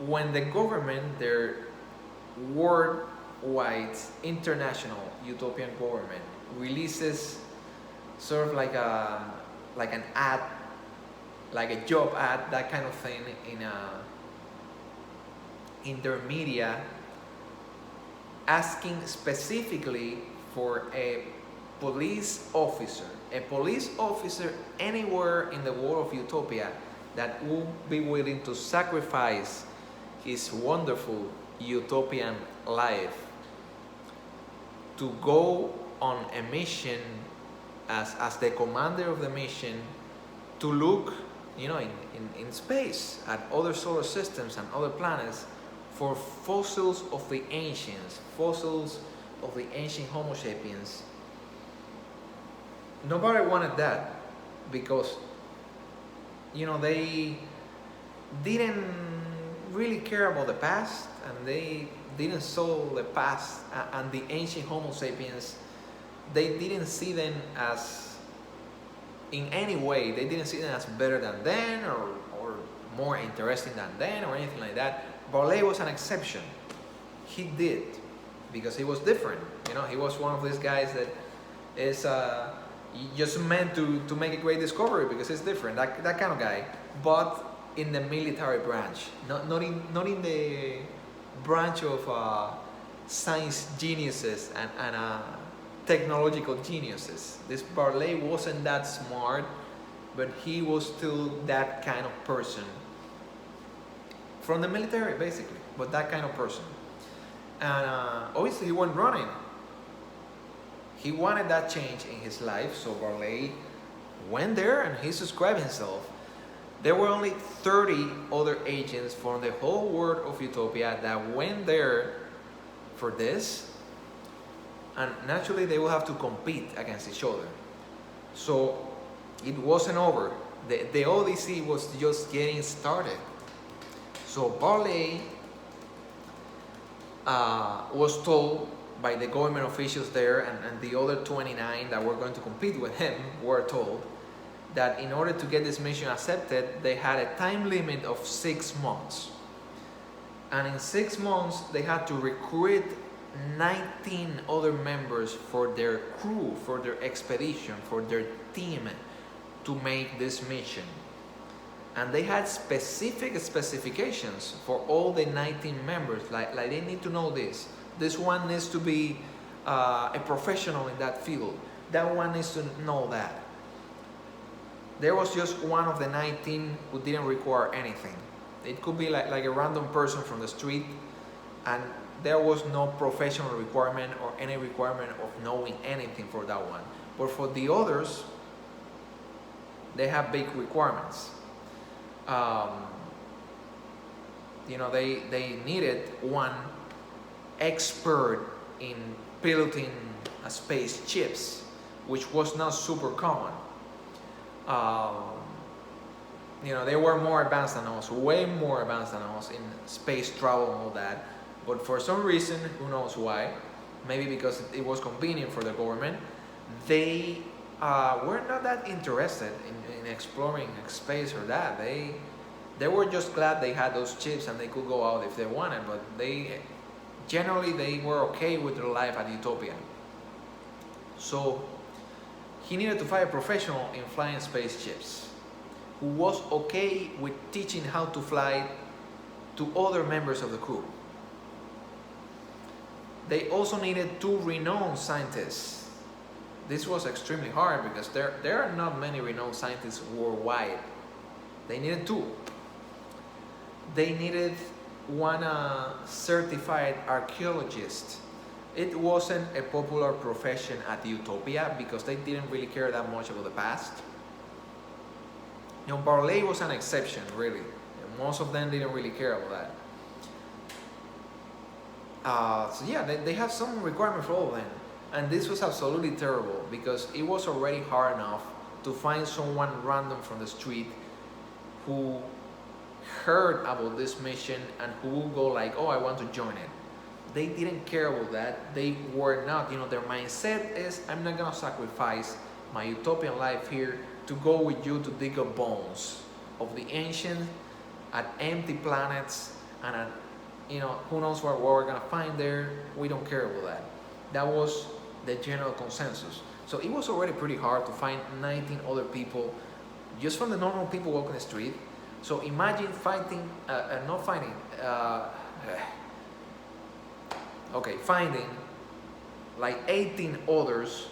When the government, their worldwide international utopian government, releases sort of like an ad, like a job ad, that kind of thing in their media, asking specifically for a police officer anywhere in the world of Utopia that will be willing to sacrifice his wonderful utopian life to go on a mission as the commander of the mission, to look in space at other solar systems and other planets for fossils of the ancients, fossils of the ancient Homo sapiens. Nobody wanted that because they didn't really care about the past, and they didn't saw the past and the ancient Homo sapiens. They didn't see them as, in any way, they didn't see them as better than then or more interesting than then or anything like that. Barlai was an exception. He did, because he was different. You know, he was one of these guys that is just meant to make a great discovery because it's different, that kind of guy. But in the military branch, not in the branch of science geniuses and technological geniuses. This Barlai wasn't that smart, but he was still that kind of person. From the military, basically, but that kind of person. And obviously he went running. He wanted that change in his life, so Barlai went there and he subscribed himself. There were only 30 other agents from the whole world of Utopia that went there for this, and naturally they will have to compete against each other. So it wasn't over. The Odyssey was just getting started. So Barlai was told by the government officials there, and the other 29 that were going to compete with him were told that in order to get this mission accepted, they had a time limit of 6 months. And in 6 months, they had to recruit 19 other members for their crew, for their expedition, for their team to make this mission. And they had specific specifications for all the 19 members. Like they need to know this. This one needs to be a professional in that field. That one needs to know that. There was just one of the 19 who didn't require anything. It could be like a random person from the street, and there was no professional requirement or any requirement of knowing anything for that one. But for the others, they have big requirements. You know, they needed one expert in piloting spaceships, which was not super common. You know, they were more advanced than us, way more advanced than us in space travel and all that. But for some reason, who knows why, maybe because it was convenient for the government, they were not that interested in exploring space or that. They were just glad they had those chips and they could go out if they wanted, but generally they were okay with their life at Utopia. So he needed to find a professional in flying spaceships who was okay with teaching how to fly to other members of the crew. They also needed 2 renowned scientists. This was extremely hard because there are not many renowned scientists worldwide. They needed 2. They needed one certified archaeologist. It wasn't a popular profession at Utopia because they didn't really care that much about the past. You know, Barlai was an exception, really. Most of them didn't really care about that. So yeah, they have some requirement for all of them. And this was absolutely terrible because it was already hard enough to find someone random from the street who heard about this mission and who will go like, oh, I want to join it. They didn't care about that. They were not, you know, their mindset is, I'm not gonna sacrifice my utopian life here to go with you to dig up bones of the ancient at empty planets and at, you know, who knows what we're gonna find there. We don't care about that. That was the general consensus. So it was already pretty hard to find 19 other people just from the normal people walking the street. So imagine finding like 18 others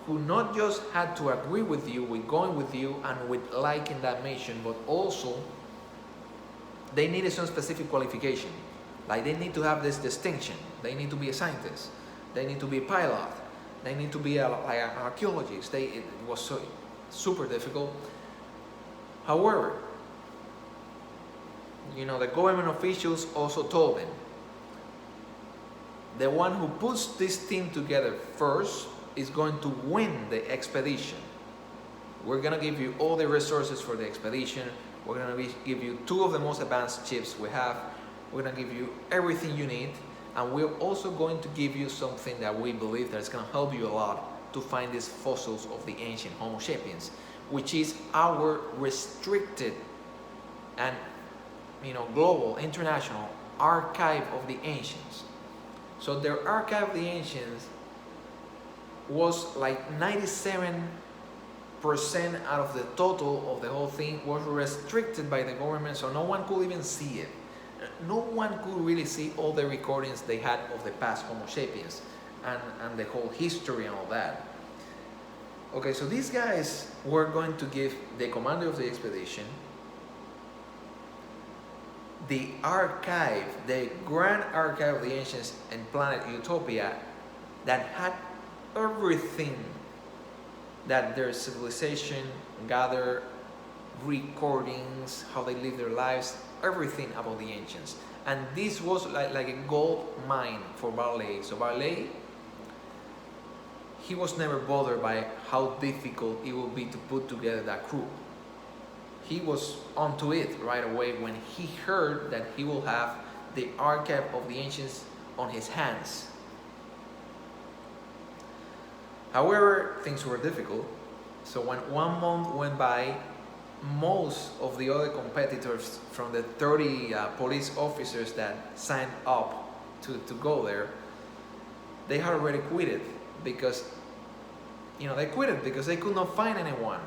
who not just had to agree with you, with going with you and with liking that mission, but also they needed some specific qualification. Like they need to have this distinction. They need to be a scientist. They need to be a pilot. They need to be like an archaeologist. It was so super difficult. However, you know, the government officials also told them, the one who puts this team together first is going to win the expedition. We're gonna give you all the resources for the expedition. We're gonna give you 2 of the most advanced ships we have. We're gonna give you everything you need. And we're also going to give you something that we believe that is gonna help you a lot to find these fossils of the ancient Homo sapiens, which is our restricted and global, international archive of the ancients. So their archive of the ancients was like 97% out of the total of the whole thing was restricted by the government, so no one could even see it. No one could really see all the recordings they had of the past Homo sapiens and the whole history and all that. Okay, so these guys were going to give the commander of the expedition the archive, the grand archive of the ancients and planet Utopia that had everything that their civilization gathered, recordings, how they lived their lives, everything about the ancients. And this was like a gold mine for Barlai. So Barlai, he was never bothered by how difficult it would be to put together that crew. He was onto it right away when he heard that he will have the archive of the ancients on his hands. However, things were difficult. So when 1 month went by, most of the other competitors from the 30 police officers that signed up to go there, they had already quitted because, they quitted because they could not find anyone.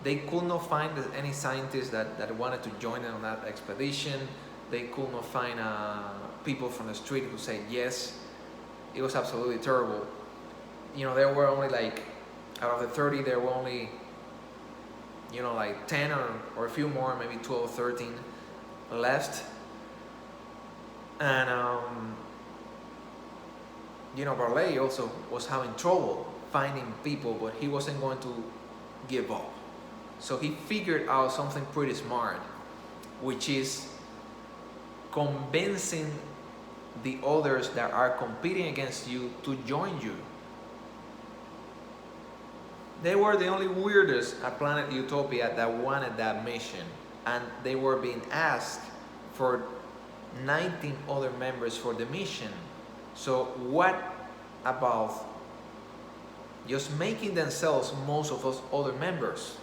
They could not find any scientists that wanted to join them on that expedition. They could not find people from the street who said yes. It was absolutely terrible. There were only out of the 30, there were only, 10 or a few more, maybe 12 or 13 left. And, Barlai also was having trouble finding people, but he wasn't going to give up. So he figured out something pretty smart, which is convincing the others that are competing against you to join you. They were the only weirdos at Planet Utopia that wanted that mission, and they were being asked for 19 other members for the mission. So what about just making themselves most of those other members?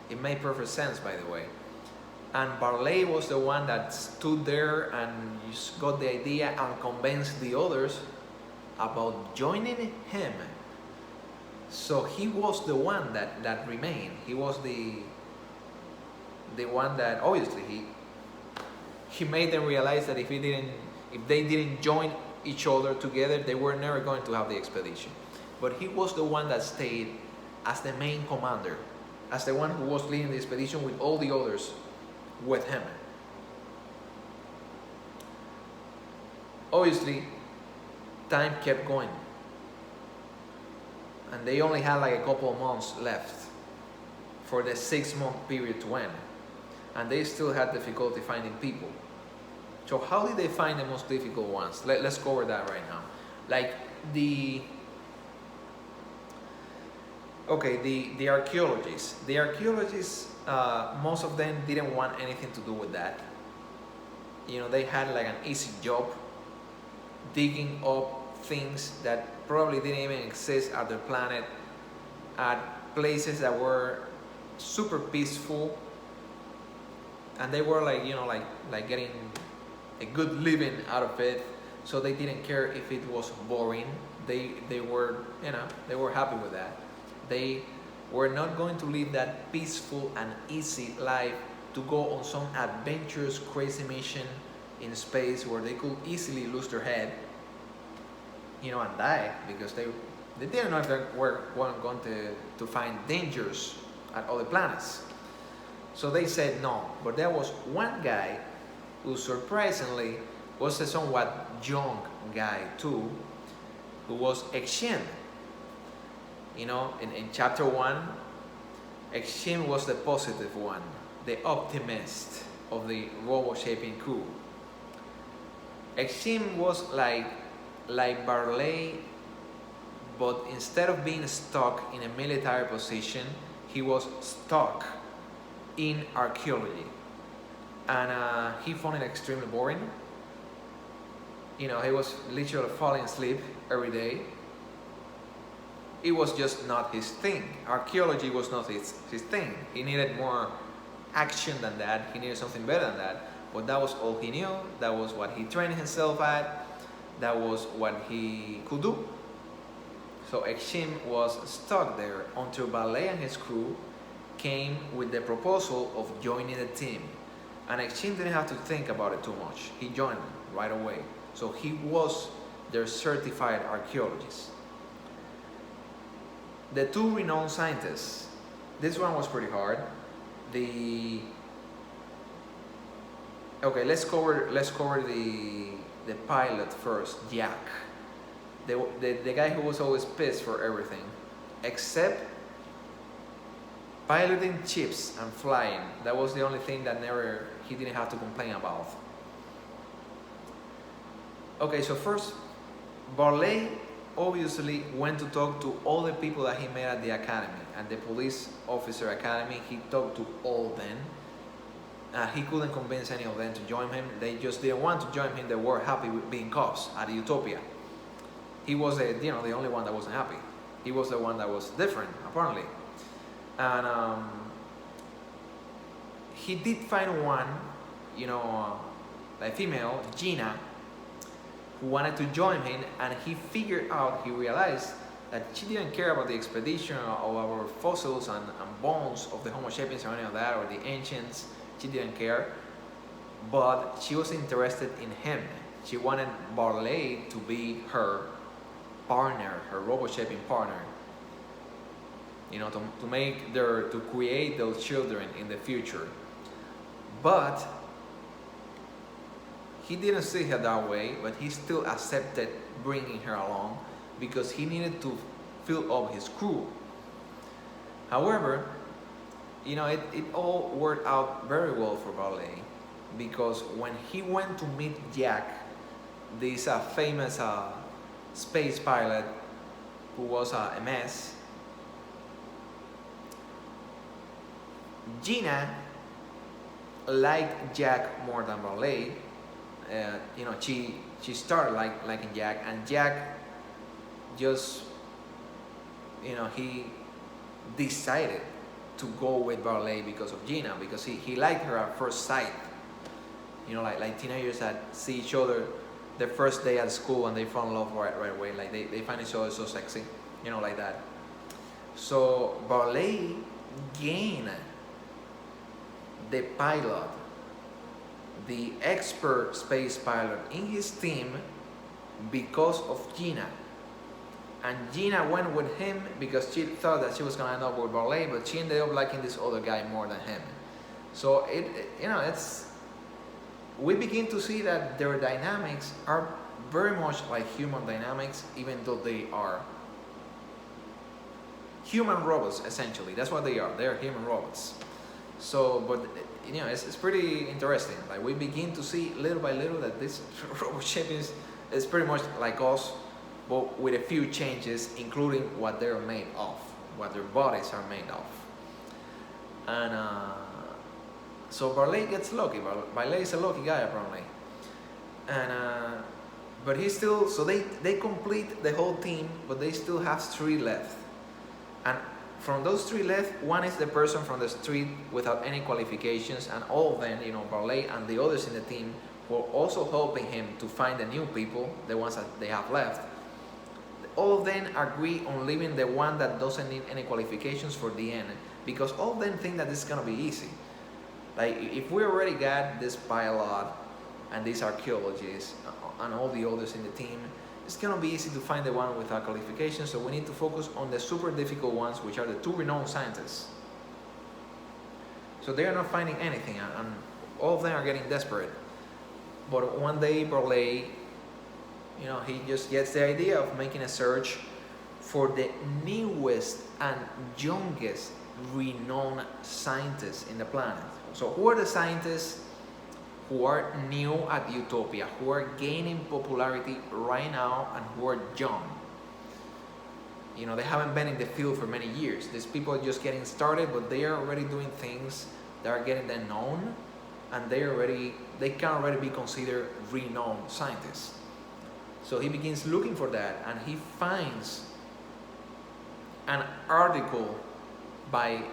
It made perfect sense, by the way. And Barlai was the one that stood there and just got the idea and convinced the others about joining him. So he was the one that remained. He was the one that obviously he made them realize that if they didn't join each other together, they were never going to have the expedition. But he was the one that stayed as the main commander, as the one who was leading the expedition with all the others with him. Obviously, time kept going. And they only had a couple of months left for the 6-month period to end. And they still had difficulty finding people. So how did they find the most difficult ones? Let's cover that right now. The archaeologists. The archaeologists, most of them didn't want anything to do with that. They had an easy job digging up things that probably didn't even exist at their planet, at places that were super peaceful, and they were getting a good living out of it. So they didn't care if it was boring. They were happy with that. They were not going to live that peaceful and easy life to go on some adventurous, crazy mission in space where they could easily lose their head, and die, because they didn't know if they were going to find dangers at other planets. So they said no. But there was one guy who surprisingly was a somewhat young guy too, who was Exim. In chapter 1, Exim was the positive one, the optimist of the robo-shaping crew. Exim was like Barlai, but instead of being stuck in a military position, he was stuck in archaeology. And he found it extremely boring. He was literally falling asleep every day. It was just not his thing. Archaeology was not his thing. He needed more action than that. He needed something better than that. But that was all he knew. That was what he trained himself at. That was what he could do. So Exim was stuck there until Barlai and his crew came with the proposal of joining the team. And Exim didn't have to think about it too much. He joined them right away. So he was their certified archaeologist. The two renowned scientists, this one was pretty hard. Okay, let's cover the pilot first, Jack. The guy who was always pissed for everything, except piloting ships and flying. That was the only thing that he didn't have to complain about. Okay, so first, Barlai obviously went to talk to all the people that he met at the academy, at the police officer academy. He talked to all of them. He couldn't convince any of them to join him. They just didn't want to join him. They were happy with being cops at Utopia. He was the only one that wasn't happy. He was the one that was different, apparently. And he did find one, a female, Gina, who wanted to join him, and he realized that she didn't care about the expedition or our fossils and bones of the Homo sapiens or any of that, or the ancients. She didn't care, but she was interested in him. She wanted Barlai to be her partner, her robo-shaping partner. To create those children in the future. But he didn't see her that way, but he still accepted bringing her along because he needed to fill up his crew. However, it all worked out very well for Barlai, because when he went to meet Jack, this famous space pilot who was a mess, Gina liked Jack more than Barlai. She started liking Jack, and Jack just, he decided to go with Barlai because of Gina, because he liked her at first sight. Like teenagers that see each other the first day at school and they fall in love right away. Like they find each other so sexy, like that. So Barlai gained the pilot, the expert space pilot in his team because of Gina. And Gina went with him because she thought that she was going to end up with Barlai, but she ended up liking this other guy more than him. So we begin to see that their dynamics are very much like human dynamics, even though they are human robots, essentially. That's what they are. They're human robots. So, but it's pretty interesting. Like, we begin to see little by little that this robot shape is pretty much like us, but with a few changes, including what they're made of, what their bodies are made of. And so Barlai gets lucky. Barlai is a lucky guy, apparently. And but he still, so they complete the whole team, but they still have 3 left. And from those 3 left, one is the person from the street without any qualifications, and all of them, Barlai and the others in the team, were also helping him to find the new people, the ones that they have left. All of them agree on leaving the one that doesn't need any qualifications for the end, because all of them think that this is gonna be easy. Like, if we already got this pilot and these archaeologists and all the others in the team, it's gonna be easy to find the one without qualifications, so we need to focus on the super difficult ones, which are the 2 renowned scientists. So they are not finding anything, and all of them are getting desperate. But one day, Barlai, he just gets the idea of making a search for the newest and youngest renowned scientists in the planet. So who are the scientists who are new at Utopia, who are gaining popularity right now, and who are young? They haven't been in the field for many years. These people are just getting started, but they are already doing things that are getting them known, and they can already be considered renowned scientists. So he begins looking for that, and he finds an article by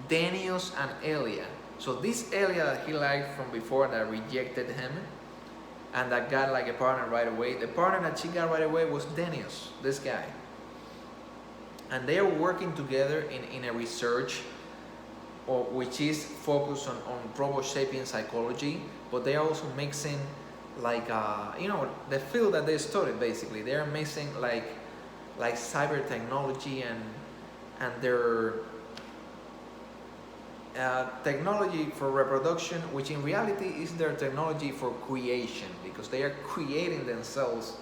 Denius and Elia. So this Elia that he liked from before that rejected him and that got like a partner right away, the partner that she got right away was Denius, this guy. And they are working together in a research which is focused on Robo sapien psychology, but they are also mixing like the field that they studied. Basically they are mixing like cyber technology and their technology for reproduction, which in reality is their technology for creation, because they are creating themselves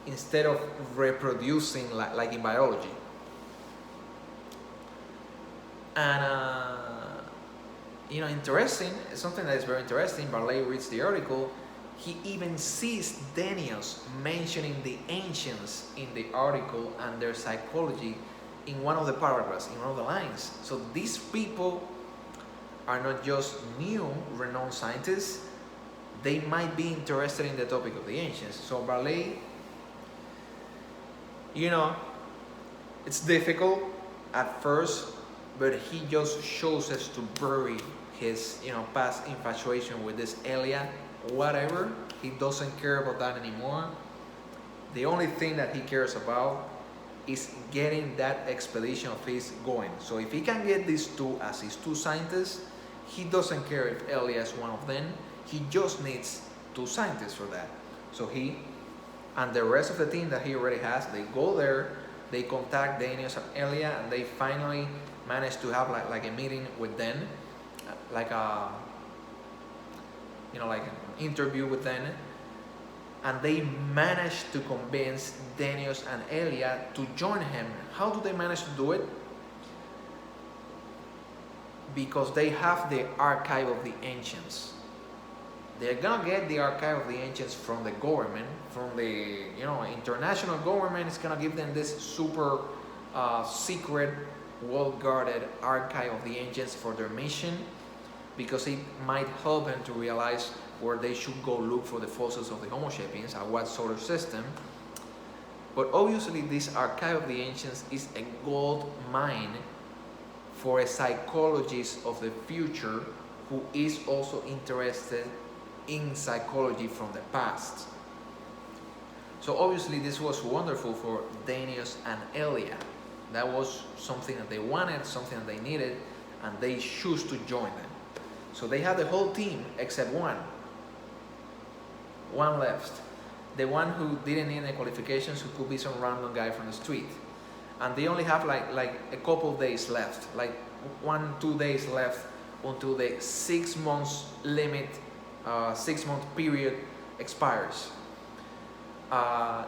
instead of reproducing like in biology. And interesting, something that is very interesting, Barlai reads the article, he even sees Denius mentioning the ancients in the article and their psychology in one of the paragraphs, in one of the lines. So these people are not just new renowned scientists, they might be interested in the topic of the ancients. So Barlai, it's difficult at first, but he just chooses to bury his past infatuation with this Elia, whatever. He doesn't care about that anymore. The only thing that he cares about is getting that expedition of his going. So if he can get these two as his two scientists, he doesn't care if Elia is one of them. He just needs two scientists for that. So he and the rest of the team that he already has, they go there, they contact Denius and Elia, and they finally manage to have like a meeting with them, like a like an interview with them, and they manage to convince Denius and Elia to join him. How do they manage to do it? Because they have the archive of the ancients. They're gonna get the archive of the ancients from the government, from the international government. Is gonna give them this super secret, well-guarded archive of the ancients for their mission, because it might help them to realize where they should go look for the fossils of the Homo sapiens and what sort of system. But obviously this archive of the ancients is a gold mine for a psychologist of the future who is also interested in psychology from the past. So obviously this was wonderful for Denius and Elia. That was something that they wanted, something that they needed, and they choose to join them. So they have the whole team except one. One left. The one who didn't need any qualifications, who could be some random guy from the street. And they only have like a couple days left, like 1-2 days left until the 6 months limit, 6 month period expires.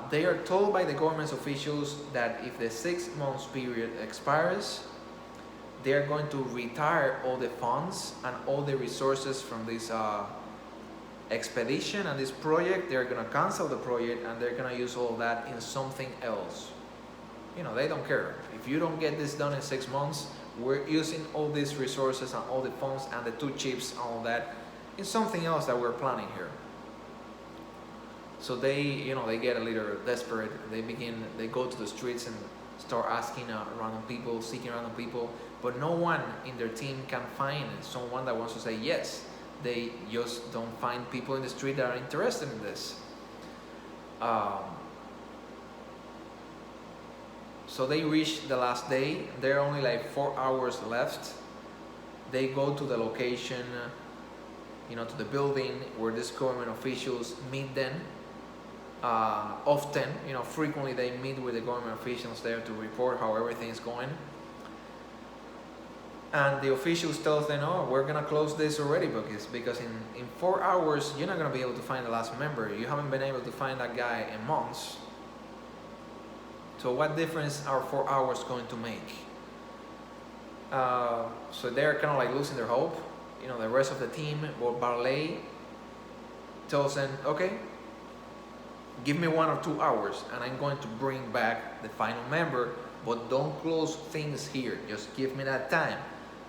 They are told by the government officials that if the 6 months period expires, they are going to retire all the funds and all the resources from this expedition and this project. They're going to cancel the project and they're going to use all that in something else. They don't care. If you don't get this done in 6 months, we're using all these resources and all the funds and the 2 chips and all that in something else that we're planning here. So they get a little desperate. They go to the streets and start asking random people, seeking random people, but no one in their team can find someone that wants to say yes. They just don't find people in the street that are interested in this. So they reach the last day. There are only like 4 hours left. They go to the location, to the building where these government officials meet them. Often, frequently they meet with the government officials there to report how everything is going. And the officials tell them, oh, we're going to close this already because in 4 hours, you're not going to be able to find the last member. You haven't been able to find that guy in months. So what difference are 4 hours going to make? So they're kind of like losing their hope. The rest of the team, but Barlai tells them, okay, give me 1 or 2 hours and I'm going to bring back the final member, but don't close things here. Just give me that time.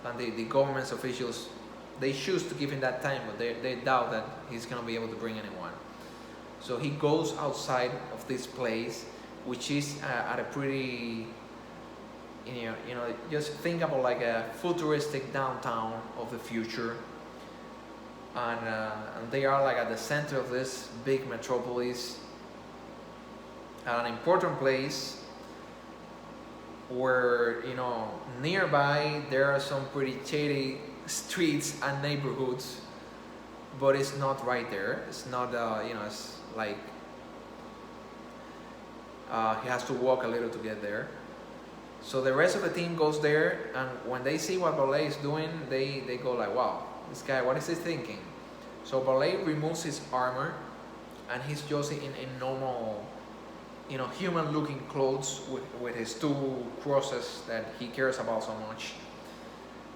And the government officials, they choose to give him that time, but they doubt that he's going to be able to bring anyone. So he goes outside of this place, which is at a pretty, just think about like a futuristic downtown of the future, and they are like at the center of this big metropolis, at an important place where nearby there are some pretty shady streets and neighborhoods, but it's not right there. It's not it's like he has to walk a little to get there. So the rest of the team goes there, and when they see what Barlai is doing, they go like, wow, this guy, what is he thinking? So Barlai removes his armor, and he's just in normal, human looking clothes with his two crosses that he cares about so much.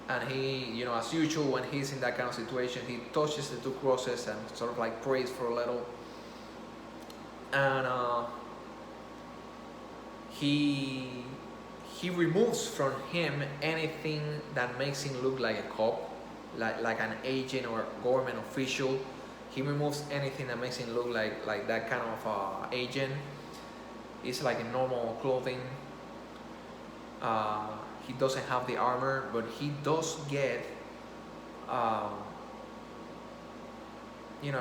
And he, as usual, when he's in that kind of situation, he touches the two crosses and sort of like prays for a little. And he removes from him anything that makes him look like a cop, like an agent or government official. He removes anything that makes him look like that kind of agent. It's like in normal clothing. He doesn't have the armor, but he does get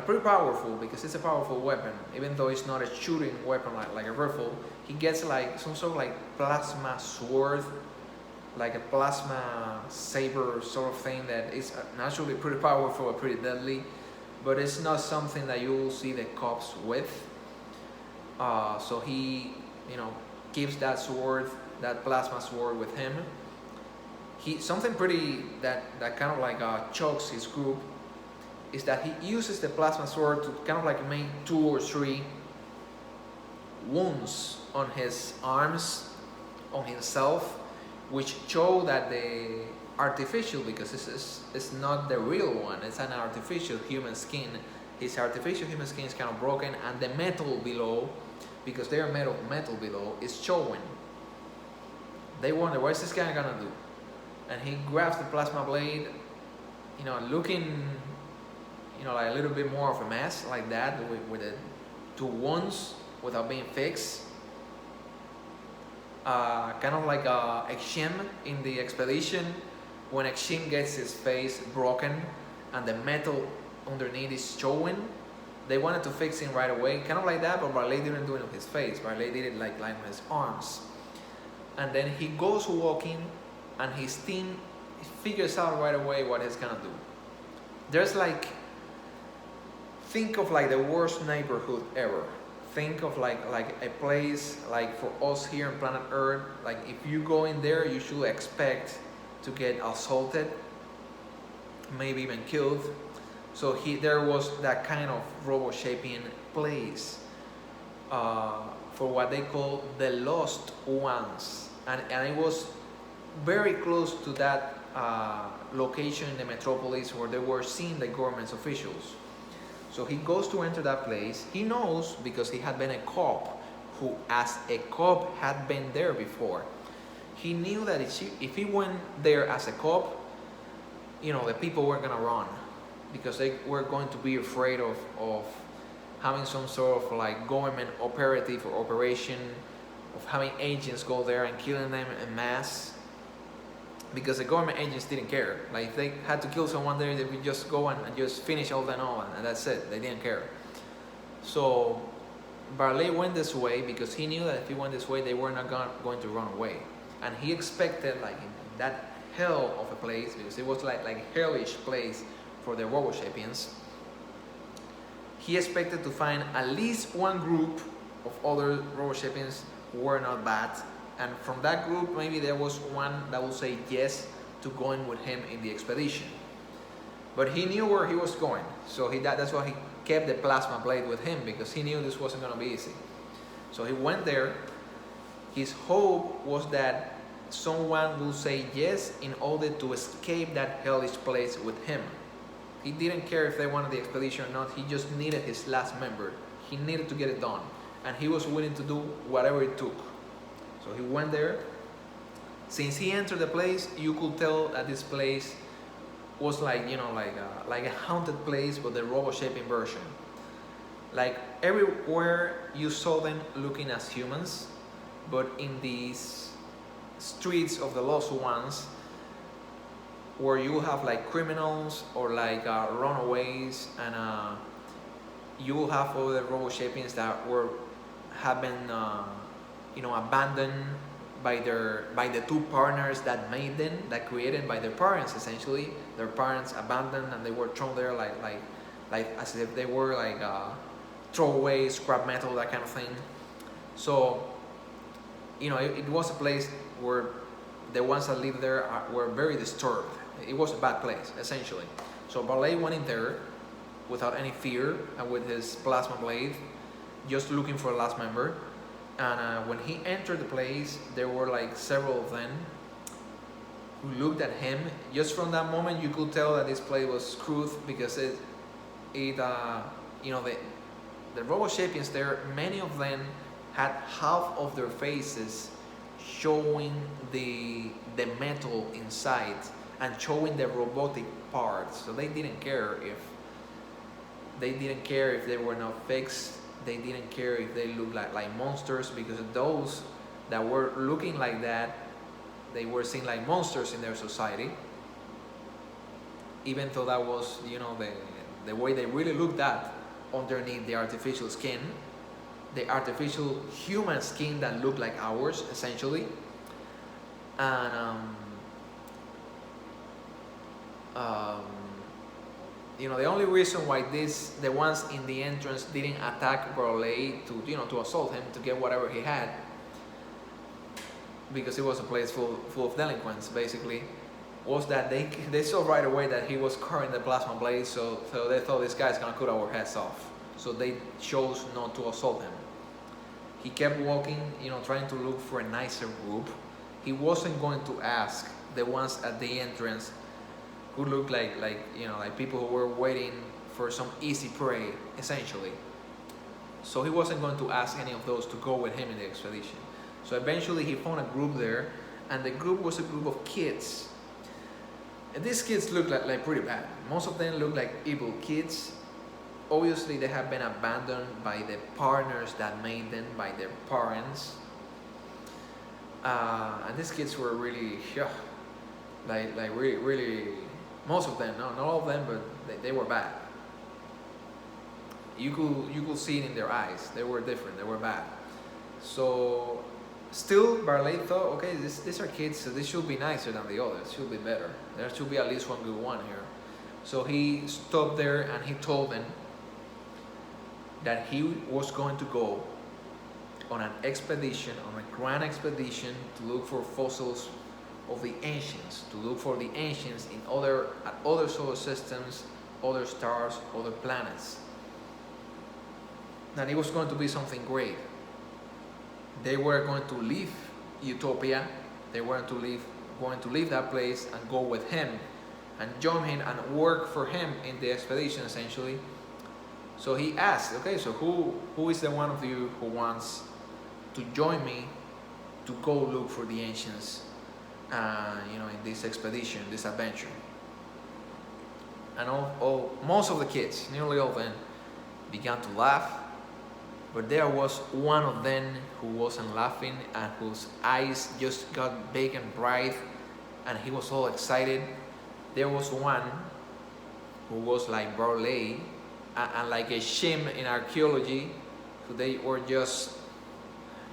pretty powerful, because it's a powerful weapon, even though it's not a shooting weapon like a rifle. He gets like some sort of like plasma sword, like a plasma saber sort of thing that is naturally pretty powerful and pretty deadly, but it's not something that you will see the cops with. So he, keeps that sword, that plasma sword with him. Something pretty that kind of like chokes his group is that he uses the plasma sword to kind of like make 2 or 3 wounds on his arms, on himself, which show that the artificial, because it's not the real one, it's an artificial human skin. His artificial human skin is kind of broken, and the metal below, because they are made of metal below, is showing. They wonder, what is this guy gonna do? And he grabs the plasma blade, looking, like a little bit more of a mess like that, with the 2 wounds without being fixed. Kind of like Exim in the expedition, when Exim gets his face broken and the metal underneath is showing. They wanted to fix him right away, kind of like that, but Barlai didn't do it on his face. Barlai did it like on his arms. And then he goes walking, and his team figures out right away what he's gonna do. There's like, think of like the worst neighborhood ever. Think of like a place like for us here on planet Earth. Like if you go in there, you should expect to get assaulted, maybe even killed. So there was that kind of robo-shaping place for what they call the Lost Ones, and it was very close to that location in the metropolis where they were seeing the government's officials. So he goes to enter that place. He knows, because he had been a cop who, as a cop, had been there before. He knew that if he went there as a cop, the people were gonna run, because they were going to be afraid of having some sort of like government operative or operation, of having agents go there and killing them en masse, because the government agents didn't care. Like if they had to kill someone there, they would just go and just finish all they know, and that's it. They didn't care. So Barlai went this way because he knew that if he went this way, they were not going to run away. And he expected, like in that hell of a place, because it was like a hellish place for the Robo-Sapiens, he expected to find at least one group of other Robo-Sapiens who were not bad, and from that group maybe there was one that would say yes to going with him in the expedition. But he knew where he was going, so that's why he kept the plasma blade with him, because he knew this wasn't going to be easy. So he went there. His hope was that someone would say yes in order to escape that hellish place with him. He didn't care if they wanted the expedition or not. He just needed his last member. He needed to get it done, and he was willing to do whatever it took. So he went there. Since he entered the place, you could tell that this place was like a haunted place, but the robo-shaping version. Like everywhere you saw them looking as humans, but in these streets of the Lost Ones, where you will have like criminals or like runaways, and you will have other robo-shapians that have been abandoned by the two partners that made them, that created by their parents. Essentially, their parents abandoned and they were thrown there like as if they were like throwaway scrap metal, that kind of thing. So it was a place where the ones that lived there were very disturbed. It was a bad place, essentially. So Barlai went in there without any fear and with his plasma blade, just looking for a last member. And when he entered the place, there were like several of them who looked at him. Just from that moment, you could tell that this place was screwed, because the robo-shapians there, many of them had half of their faces showing the metal inside and showing the robotic parts. So they didn't care if they were not fixed. They didn't care if they looked like monsters, because those that were looking like that, they were seen like monsters in their society. Even though that was the way they really looked at underneath the artificial skin, the artificial human skin that looked like ours, essentially. And the only reason why the ones in the entrance didn't attack Barlai to assault him, to get whatever he had, because it was a place full of delinquents, basically, was that they saw right away that he was carrying the plasma blade, so they thought, this guy's gonna cut our heads off. So they chose not to assault him. He kept walking, trying to look for a nicer group. He wasn't going to ask the ones at the entrance who looked like people who were waiting for some easy prey, essentially. So he wasn't going to ask any of those to go with him in the expedition. So eventually he found a group there, and the group was a group of kids. And these kids looked like pretty bad. Most of them looked like evil kids. Obviously they have been abandoned by the partners that made them, by their parents. And these kids were really, really, most of them, not all of them, but they were bad. You could see it in their eyes. They were different. They were bad. So still, Barlai thought, okay, these are kids, so this should be nicer than the others. Should be better. There should be at least one good one here. So he stopped there and he told them that he was going to go on an expedition, on a grand expedition, to look for fossils of the ancients, to look for the ancients in other solar systems, other stars, other planets. And it was going to be something great. They were going to leave Utopia. They were going to leave that place and go with him and join him and work for him in the expedition, essentially. So he asked, okay, so who is the one of you who wants to join me to go look for the ancients, in this expedition, this adventure? And most of the kids, nearly all of them, began to laugh. But there was one of them who wasn't laughing and whose eyes just got big and bright, and he was all excited. There was one who was like Barlai, and like a shim in archaeology, so they were just,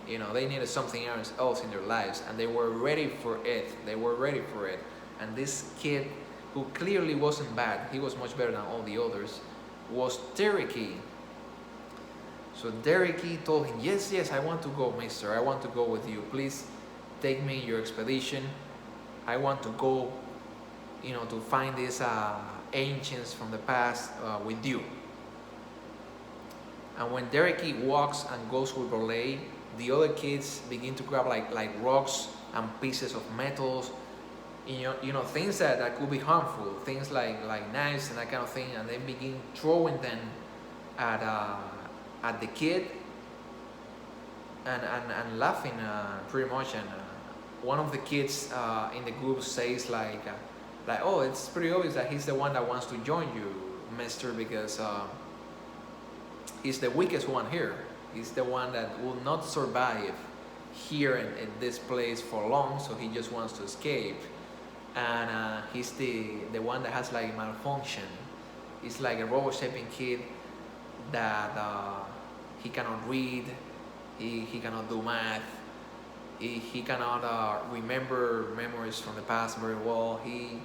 they needed something else in their lives, and they were ready for it. And this kid, who clearly wasn't bad, he was much better than all the others, was Dereki. So Dereki told him, yes, I want to go, mister. I want to go with you. Please take me in your expedition. I want to go, to find these ancients from the past with you. And when Dereki walks and goes with Barlai, the other kids begin to grab like rocks and pieces of metals, things that could be harmful, things like knives and that kind of thing, and they begin throwing them at the kid and laughing pretty much. And one of the kids in the group says oh, it's pretty obvious that he's the one that wants to join you, mister, because he's the weakest one here. He's the one that will not survive here in this place for long, so he just wants to escape. And he's the one that has like malfunction. He's like a robot-shaping kid that he cannot read, he cannot do math, he cannot remember memories from the past very well. He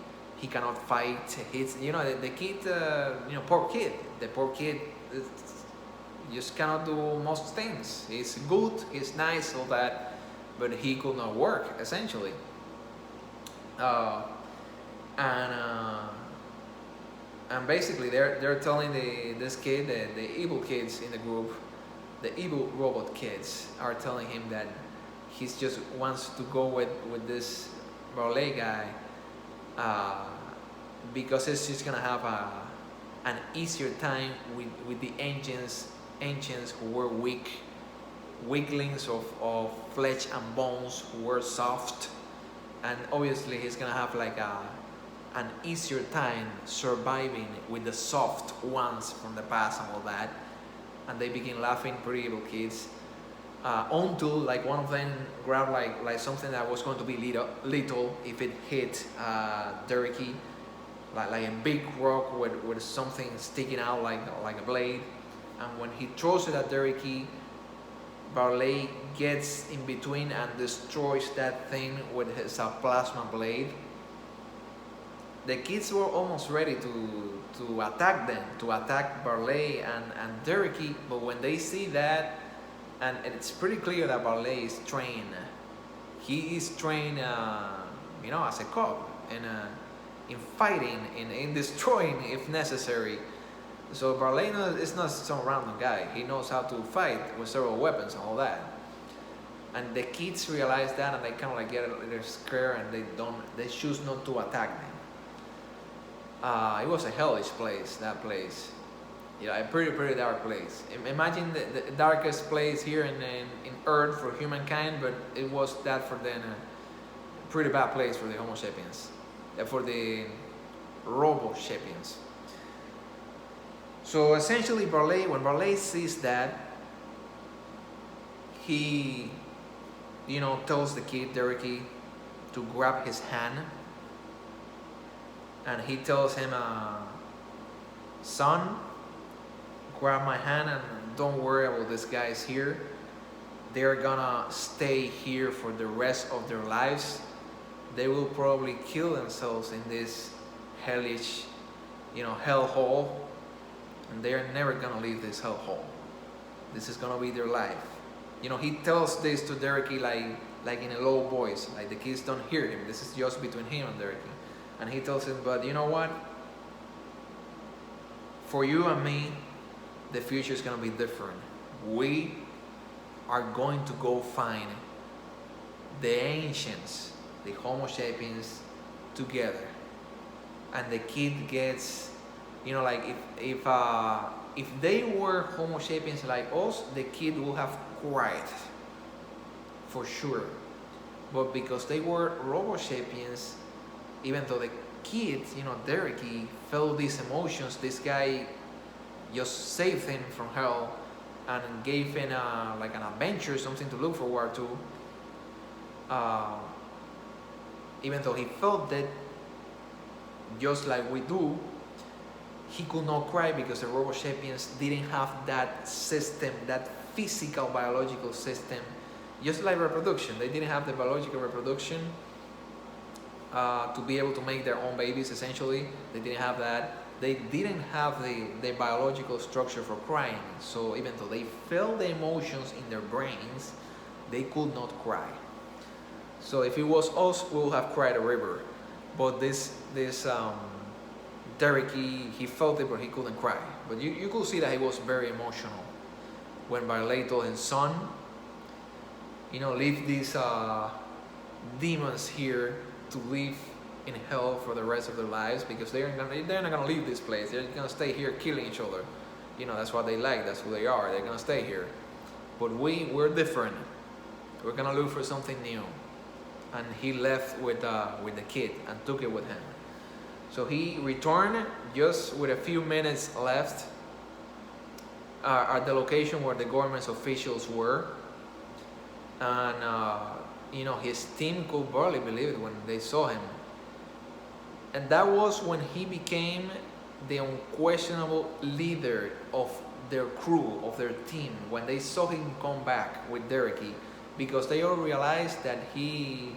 cannot fight. He's the kid, poor kid. The poor kid just cannot do most things. He's good, he's nice, all that, but he could not work essentially. And basically they're telling this kid, the evil kids in the group, the evil robot kids are telling him that he just wants to go with this Barlai guy because it's just gonna have an easier time with the ancients who were weaklings of flesh and bones, who were soft, and obviously he's gonna have like an easier time surviving with the soft ones from the past and all that. And they begin laughing, pretty evil kids, until like one of them grabbed like something that was going to be little if it hit Derricky, like a big rock with something sticking out like a blade. And when he throws it at Derricky, Barlai gets in between and destroys that thing with his plasma blade. The kids were almost ready to attack them, to attack Barlai and Derricky, but when they see that, and it's pretty clear that Barlai is trained. He is trained, as a cop, in fighting, in destroying if necessary. So Barlai is not some random guy. He knows how to fight with several weapons and all that. And the kids realize that, and they kind of like get a little scared, and they choose not to attack them. It was a hellish place, that place. A pretty dark place. Imagine the darkest place here in Earth for humankind, but it was that for them a pretty bad place for the Homo sapiens, for the Robo sapiens. So essentially, when Barlai sees that, he, tells the kid Derricky to grab his hand. And he tells him, son, grab my hand and don't worry about these guys here. They're gonna stay here for the rest of their lives. They will probably kill themselves in this hellish, hellhole. And they're never gonna leave this hellhole. This is gonna be their life. He tells this to Derricky like in a low voice, like the kids don't hear him. This is just between him and Derricky. And he tells him, but you know what? For you and me, the future is going to be different. We are going to go find the ancients, the Homo sapiens, together. And the kid gets, like if they were Homo sapiens like us, the kid would have cried, for sure. But because they were Robo sapiens, even though the kids, Derricky, felt these emotions, this guy just saved him from hell and gave him like an adventure, something to look forward to. Even though he felt that, just like we do, he could not cry because the Robo sapiens didn't have that system, that physical biological system, just like reproduction. They didn't have the biological reproduction to be able to make their own babies, essentially. They didn't have that. They didn't have the biological structure for crying. So even though they felt the emotions in their brains, they could not cry. So if it was us, we would have cried a river. But this Derricky, he felt it, but he couldn't cry. But you could see that he was very emotional when Barlai told his son, leave these demons here to live in hell for the rest of their lives, because they're not gonna leave this place. They're gonna stay here killing each other. That's what they like. That's who they are. They're gonna stay here. But we're different. We're gonna look for something new. And he left with the kid and took it with him. So he returned just with a few minutes left at the location where the government officials were. and his team could barely believe it when they saw him. And that was when he became the unquestionable leader of their crew, of their team, when they saw him come back with Dereki, because they all realized that he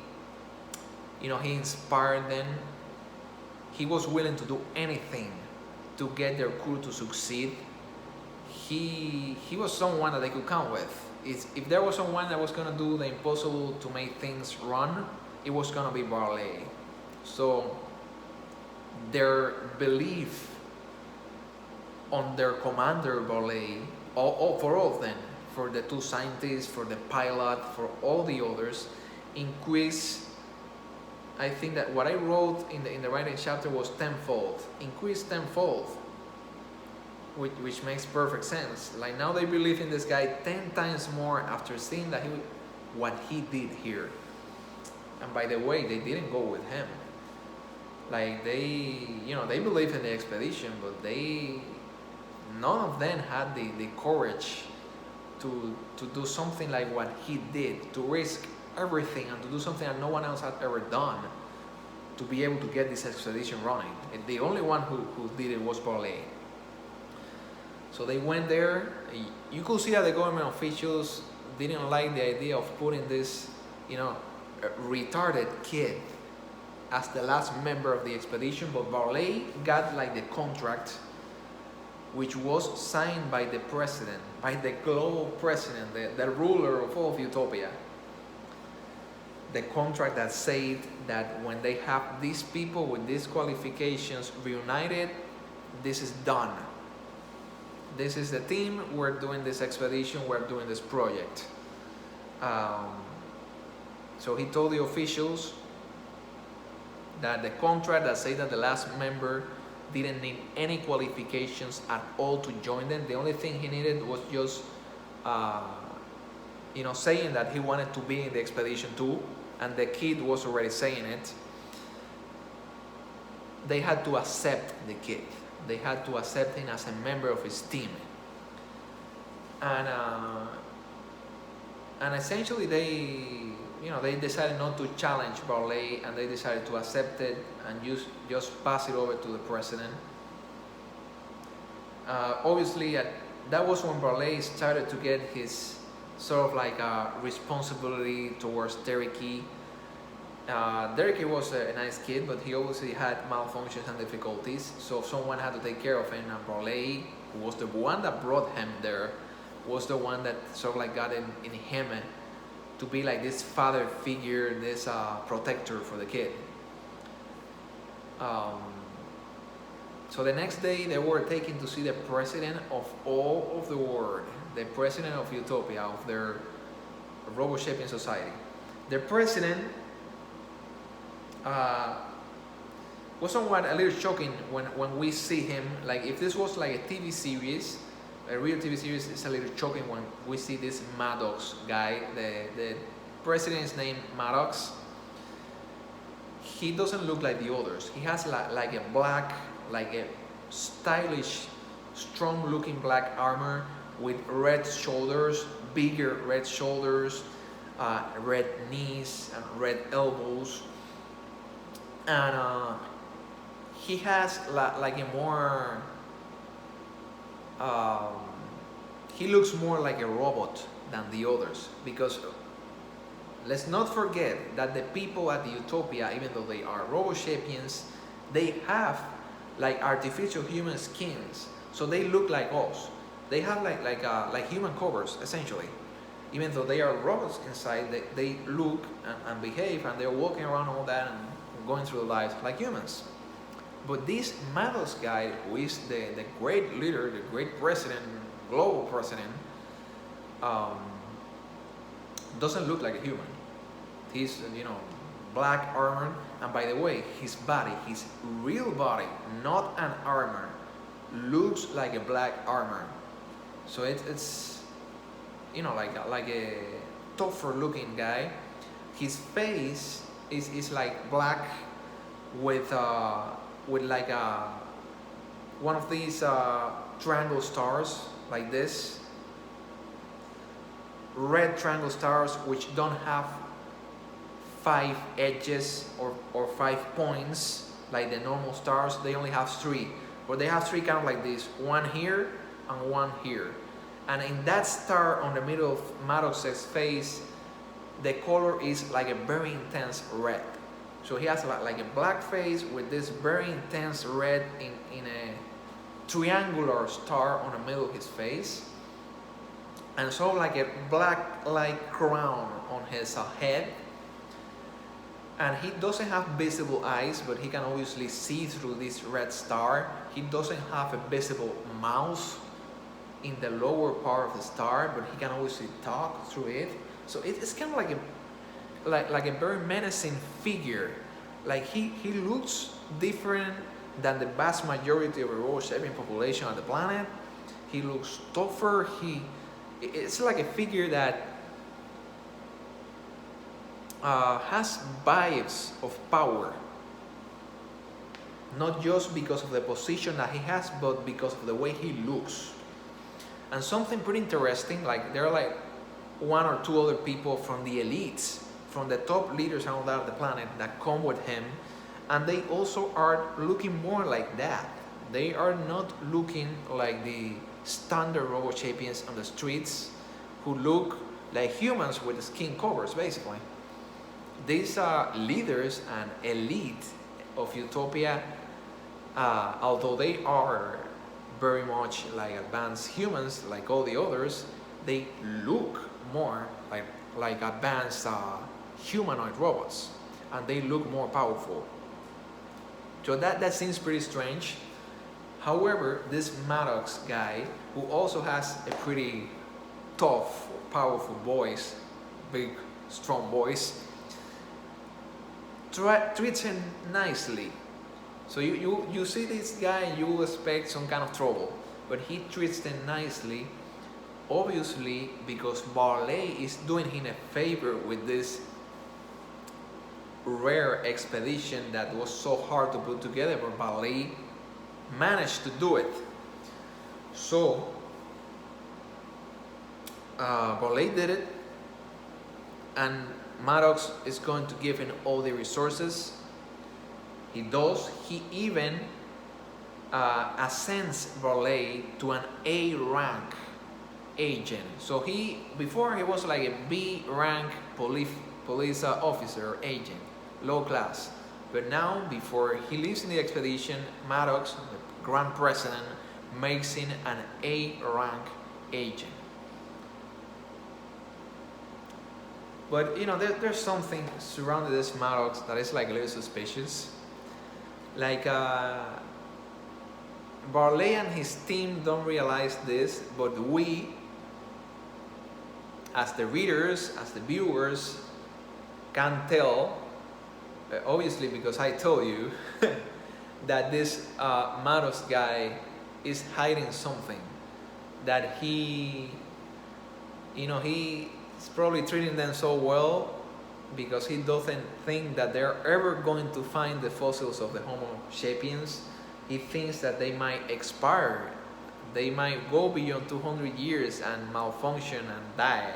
inspired them. He was willing to do anything to get their crew to succeed. He was someone that they could count with. If there was someone that was going to do the impossible to make things run, it was going to be Barlai. So their belief on their commander Barlai, for all of them, for the two scientists, for the pilot, for all the others, increased. I think that what I wrote in the writing chapter was tenfold, increased tenfold, which makes perfect sense. Like now they believe in this guy 10 times more after seeing that what he did here. And by the way, they didn't go with him. Like they believed in the expedition, but none of them had the courage to do something like what he did, to risk everything and to do something that no one else had ever done, to be able to get this expedition running. And the only one who did it was Barlai. So they went there. You could see that the government officials didn't like the idea of putting this, retarded kid as the last member of the expedition, but Barlai got like the contract, which was signed by the president, by the global president, the ruler of all of Utopia. The contract that said that when they have these people with these qualifications reunited, this is done. This is the team, we're doing this expedition, we're doing this project. So he told the officials that the contract that said that the last member didn't need any qualifications at all to join them. The only thing he needed was just saying that he wanted to be in the expedition too, and the kid was already saying it. They had to accept the kid. They had to accept him as a member of his team. And essentially they decided not to challenge Barlai, and they decided to accept it and just pass it over to the president. Obviously, that was when Barlai started to get his sort of like responsibility towards Dereki. Dereki was a nice kid, but he obviously had malfunctions and difficulties, so someone had to take care of him, and Barlai, who was the one that brought him there, was the one that sort of like got in him to be like this father figure, this protector for the kid. So the next day they were taken to see the president of all of the world, the president of Utopia, of their Robo-Shaping society. The president was somewhat a little shocking when we see him. Like if this was like a TV series, a real TV series, it's a little shocking when we see this Maddox guy. The president is named Maddox. He doesn't look like the others. He has like a black, like a stylish, strong looking black armor with red shoulders, bigger red shoulders, red knees and red elbows. And he has like a more he looks more like a robot than the others, because let's not forget that the people at the Utopia, even though they are Robo-Shapians, they have like artificial human skins, so they look like us. They have like human covers essentially. Even though they are robots inside, they look and behave, and they're walking around all that and going through life like humans. But this Maddox guy, who is the great leader, the great president, global president, doesn't look like a human. He's, black armor, and by the way, his body, his real body, not an armor, looks like a black armor. So it's like a tougher looking guy. His face is like black with like one of these triangle stars like this. red triangle stars which don't have 5 edges or 5 points like the normal stars. They only have 3, but they have 3 kind of like this, one here and one here. And in that star on the middle of Maddox's face, the color is like a very intense red. So he has like a black face with this very intense red in a triangular star on the middle of his face, and so like a black like crown on his head. And he doesn't have visible eyes, but he can obviously see through this red star. He doesn't have a visible mouth in the lower part of the star, but he can obviously talk through it. So it's kind of like a very menacing figure. Like he looks different than the vast majority of the Robo-Sapien population on the planet. He looks tougher. It's like a figure that has vibes of power, not just because of the position that he has, but because of the way he looks. And something pretty interesting, like there are like 1 or 2 other people from the elites, from the top leaders on the planet that come with him, and they also are looking more like that. They are not looking like the standard Robo-Sapiens on the streets who look like humans with skin covers, basically. These leaders and elite of Utopia, although they are very much like advanced humans, like all the others, they look more like advanced humanoid robots, and they look more powerful. So that seems pretty strange. However, this Maddox guy, who also has a pretty tough, powerful voice, big, strong voice, treats him nicely. So you see this guy and you will expect some kind of trouble, but he treats him nicely, obviously because Barlai is doing him a favor with this rare expedition that was so hard to put together, but Barlai managed to do it. So Barlai did it, and Maddox is going to give him all the resources. He does. He even ascends Barlai to an A rank agent. So before he was like a B rank police officer or agent, low class. But now, before he leaves in the expedition, Maddox, the Grand President, makes him an A rank agent. But you know, there's something surrounding this Maddox that is like a little suspicious. Like Barlai and his team don't realize this, but we, as the readers, as the viewers, can tell, obviously because I told you, that this Maddox guy is hiding something. That he's probably treating them so well because he doesn't think that they're ever going to find the fossils of the Homo sapiens. He thinks that they might expire. They might go beyond 200 years and malfunction and die,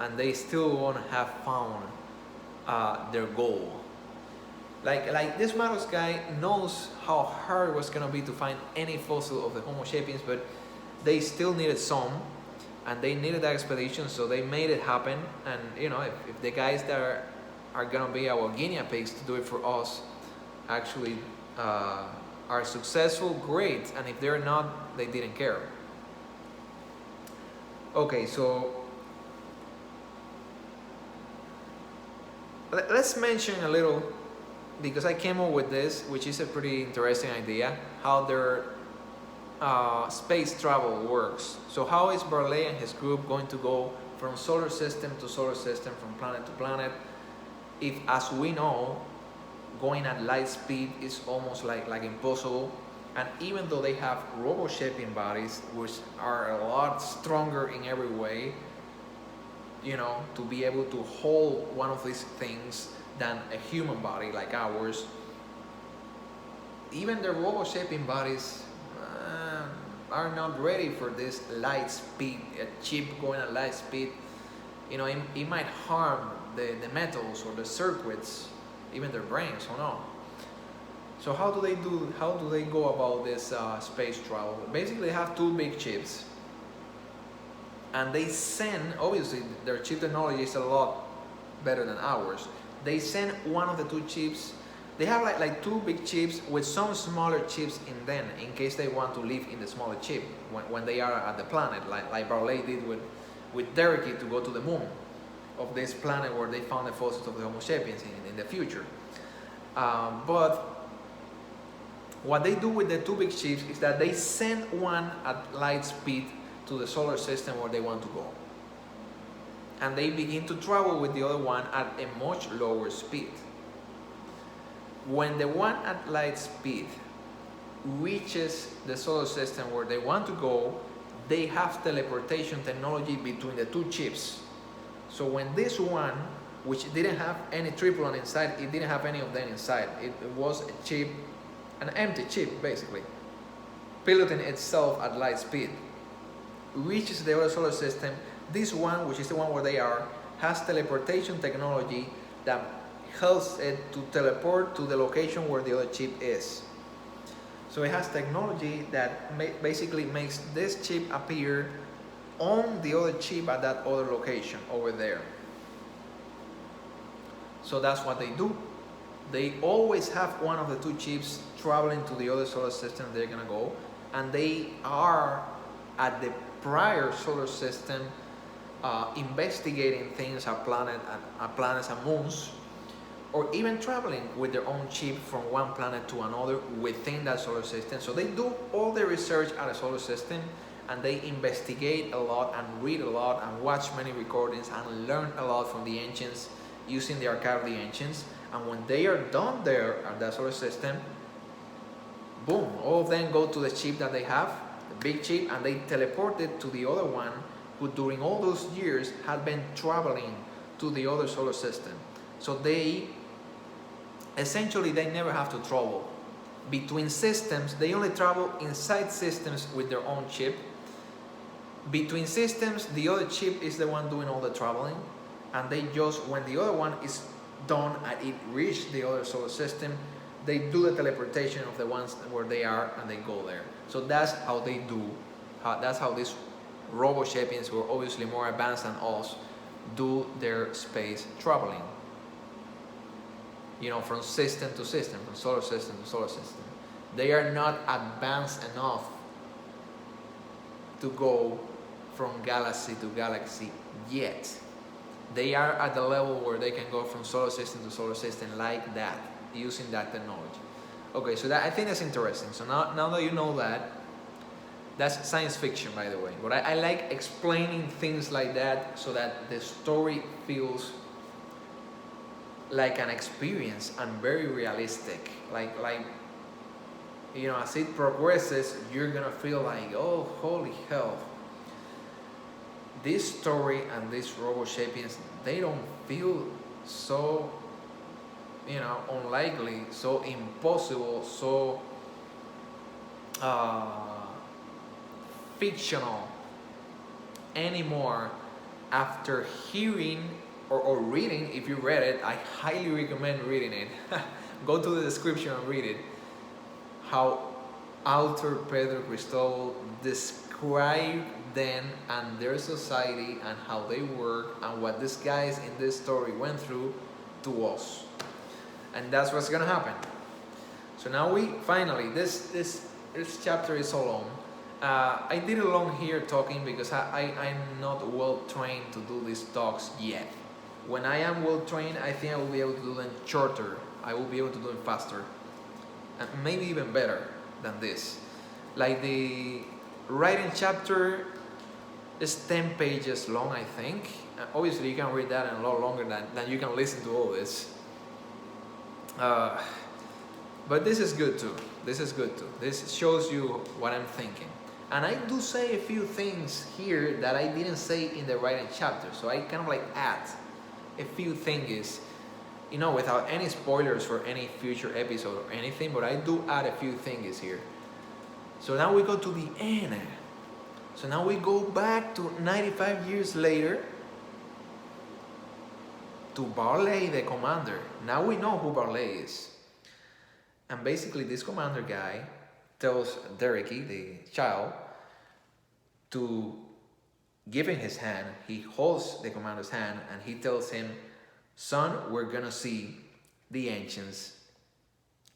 and they still won't have found their goal. Like this Maddox guy knows how hard it was gonna be to find any fossil of the Homo sapiens, but they still needed some, and they needed that expedition, so they made it happen. And you know, if the guys that are gonna be our guinea pigs to do it for us actually are successful, great, and if they're not, they didn't care. Okay, so let's mention a little, because I came up with this, which is a pretty interesting idea, how their space travel works. So how is Barlai and his group going to go from solar system to solar system, from planet to planet, if, as we know, going at light speed is almost like impossible? And even though they have Robo-Sapien bodies, which are a lot stronger in every way, you know, to be able to hold one of these things than a human body like ours, even the Robo-Sapien bodies are not ready for this light speed, a chip going at light speed. You know, it might harm the metals or the circuits, even their brains, who knows. So how do they go about this space travel? Basically, they have two big chips, and they send, obviously their chip technology is a lot better than ours. They send one of the two chips. They have like two big chips with some smaller chips in them in case they want to live in the smaller chip when they are at the planet, like Barlai did with Derek to go to the moon of this planet where they found the fossils of the Homo sapiens in the future. But what they do with the two big chips is that they send one at light speed to the solar system where they want to go. And they begin to travel with the other one at a much lower speed. When the one at light speed reaches the solar system where they want to go, they have teleportation technology between the two chips. So when this one, which didn't have any triplet inside, it didn't have any of them inside. It was a chip, an empty chip basically, piloting itself at light speed, reaches the other solar system. This one, which is the one where they are, has teleportation technology that helps it to teleport to the location where the other chip is. So it has technology that basically makes this chip appear on the other chip at that other location over there. So that's what they do. They always have one of the two chips traveling to the other solar system they're gonna go, and they are at the prior solar system investigating things at planets and moons, or even traveling with their own chip from one planet to another within that solar system. So they do all the research at a solar system, and they investigate a lot and read a lot and watch many recordings and learn a lot from the ancients using the archive of the ancients. And when they are done there at that solar system, boom, all of them go to the chip that they have, the big chip, and they teleport it to the other one who during all those years had been traveling to the other solar system. So they essentially never have to travel between systems. They only travel inside systems with their own chip. Between systems, the other chip is the one doing all the traveling, and they just, when the other one is done and it reached the other solar system, they do the teleportation of the ones where they are and they go there. So that's how they do, that's how these robo-sapiens, who are obviously more advanced than us, do their space traveling. You know, from system to system, from solar system to solar system. They are not advanced enough to go from galaxy to galaxy yet. They are at the level where they can go from solar system to solar system like that, using that technology. Okay, so that, I think that's interesting. So now that you know that, that's science fiction, by the way. But I like explaining things like that so that the story feels like an experience and very realistic. Like you know, as it progresses, you're gonna feel like, oh, holy hell. This story and these robo-sapiens, they don't feel so, you know, unlikely, so impossible, so fictional anymore after hearing or reading. If you read it, I highly recommend reading it. Go to the description and read it. How author Pedro Cristobal described them and their society and how they work and what these guys in this story went through to us. And that's what's gonna happen. So now we finally, this chapter is so long. I did it long here talking because I'm not well trained to do these talks yet. When I am well trained, I think I will be able to do them shorter. I will be able to do them faster. And maybe even better than this. Like the writing chapter is 10 pages long, I think. Obviously, you can read that in a lot longer than you can listen to all this. But this is good too. This is good too. This shows you what I'm thinking. And I do say a few things here that I didn't say in the writing chapter. So I kind of like add a few things, you know, without any spoilers for any future episode or anything, but I do add a few things here. So now we go to the end. So now we go back to 95 years later to Barlai, the commander. Now we know who Barlai is. And basically this commander guy tells Dereky, the child, to give him his hand. He holds the commander's hand and he tells him, son, we're gonna see the ancients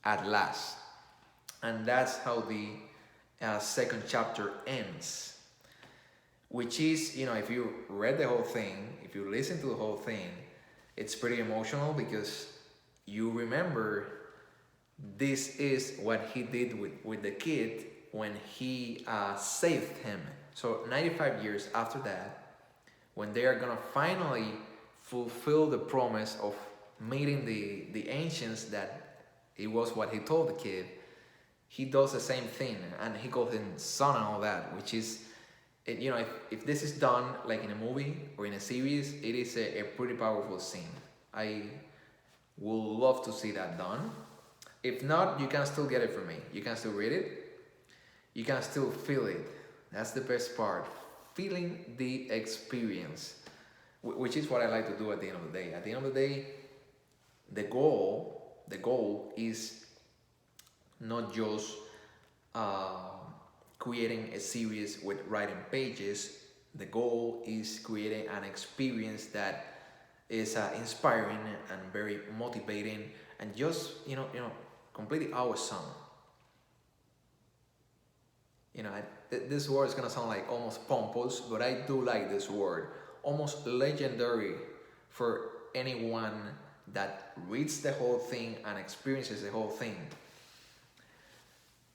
at last. And that's how the second chapter ends. Which is, if you read the whole thing, if you listen to the whole thing, it's pretty emotional because you remember this is what he did with the kid when he saved him. So 95 years after that, when they are gonna finally fulfill the promise of meeting the ancients, that it was what he told the kid, he does the same thing and he calls him son and all that, which is, if this is done like in a movie or in a series, it is a pretty powerful scene. I would love to see that done. If not, you can still get it from me. You can still read it. You can still feel it. That's the best part. Feeling the experience, which is what I like to do at the end of the day. At the end of the day, the goal is not just creating a series with writing pages. The goal is creating an experience that is inspiring and very motivating and just completely awesome. This word is gonna sound like almost pompous, but I do like this word. Almost legendary for anyone that reads the whole thing and experiences the whole thing.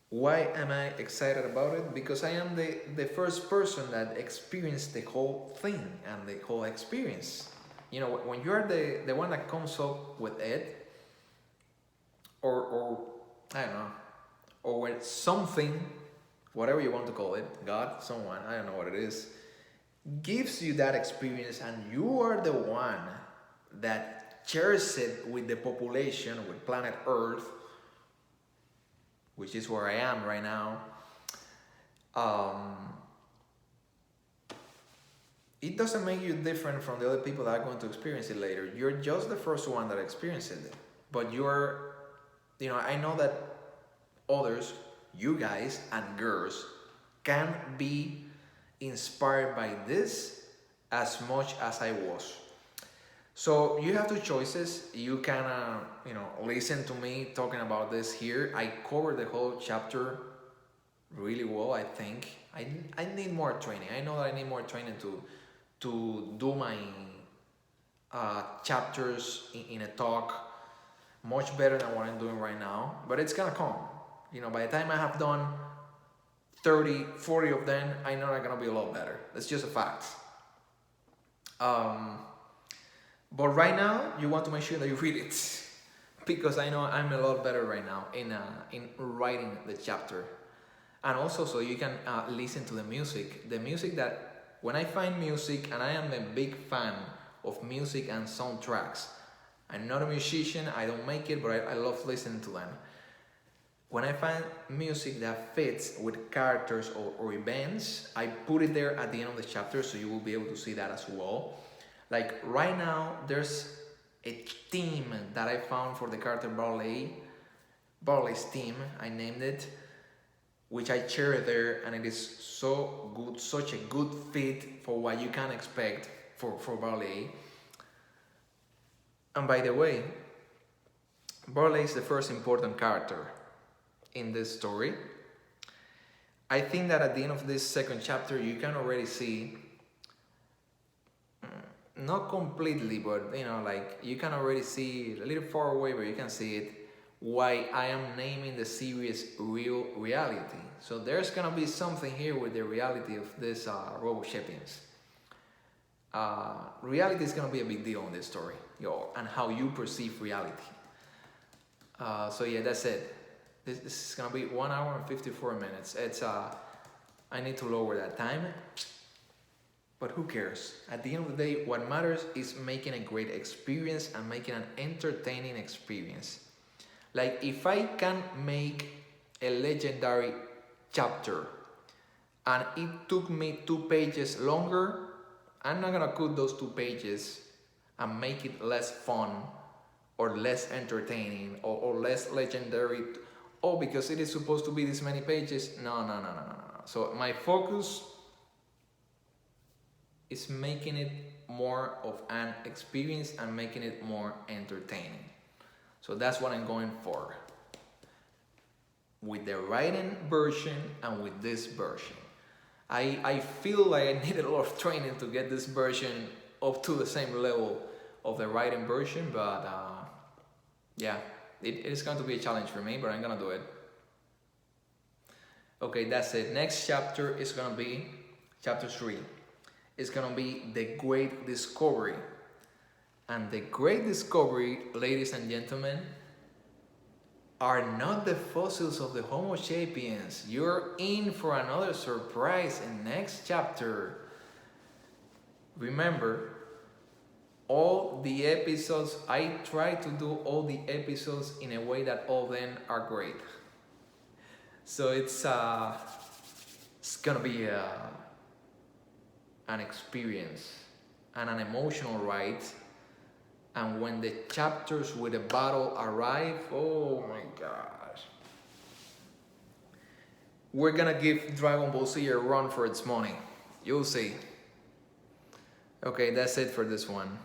Why am I excited about it? Because I am the first person that experienced the whole thing and the whole experience. When you're the one that comes up with it, or I don't know, or when something, whatever you want to call it, God, someone, I don't know what it is, gives you that experience, and you are the one that shares it with the population, with planet Earth, which is where I am right now. It doesn't make you different from the other people that are going to experience it later. You're just the first one that experienced it. But I know that others, you guys and girls, can be inspired by this as much as I was. So you have two choices. You can, listen to me talking about this here. I covered the whole chapter really well, I think. I need more training. I know that I need more training to do my chapters in a talk much better than what I'm doing right now. But it's gonna come. By the time I have done 30, 40 of them, I know I'm gonna be a lot better. That's just a fact. But right now, you want to make sure that you read it, because I know I'm a lot better right now in writing the chapter, and also so you can listen to the music. The music that, when I find music, and I am a big fan of music and soundtracks. I'm not a musician, I don't make it, but I love listening to them. When I find music that fits with characters or events, I put it there at the end of the chapter, so you will be able to see that as well. Like right now, there's a theme that I found for the character Barlai. Barlai's theme, I named it, which I share there, and it is so good, such a good fit for what you can expect for Barlai. And by the way, Barlai is the first important character in this story. I think that at the end of this second chapter, you can already see, not completely, but you can already see a little far away, but you can see it, why I am naming the series Real Reality. So there's gonna be something here with the reality of this Robo-Shapians. Reality is gonna be a big deal in this story, and how you perceive reality. So yeah, that's it. This is gonna be 1 hour and 54 minutes. I need to lower that time. But who cares? At the end of the day, what matters is making a great experience and making an entertaining experience. Like, if I can make a legendary chapter and it took me 2 pages longer, I'm not gonna cut those 2 pages and make it less fun or less entertaining or less legendary. Oh, because it is supposed to be this many pages. No. So my focus is making it more of an experience and making it more entertaining. So that's what I'm going for with the writing version and with this version. I feel like I need a lot of training to get this version up to the same level of the writing version, but yeah, it is going to be a challenge for me, but I'm gonna do it. Okay, that's it. Next chapter is gonna be chapter 3. It's gonna be the Great Discovery. And the Great Discovery, ladies and gentlemen, are not the fossils of the Homo sapiens. You're in for another surprise in next chapter. Remember, all the episodes, I try to do all the episodes in a way that all of them are great. So it's gonna be an experience and an emotional ride. And when the chapters with the battle arrive, oh my gosh. We're gonna give Dragon Ball Z a run for its money. You'll see. Okay, that's it for this one.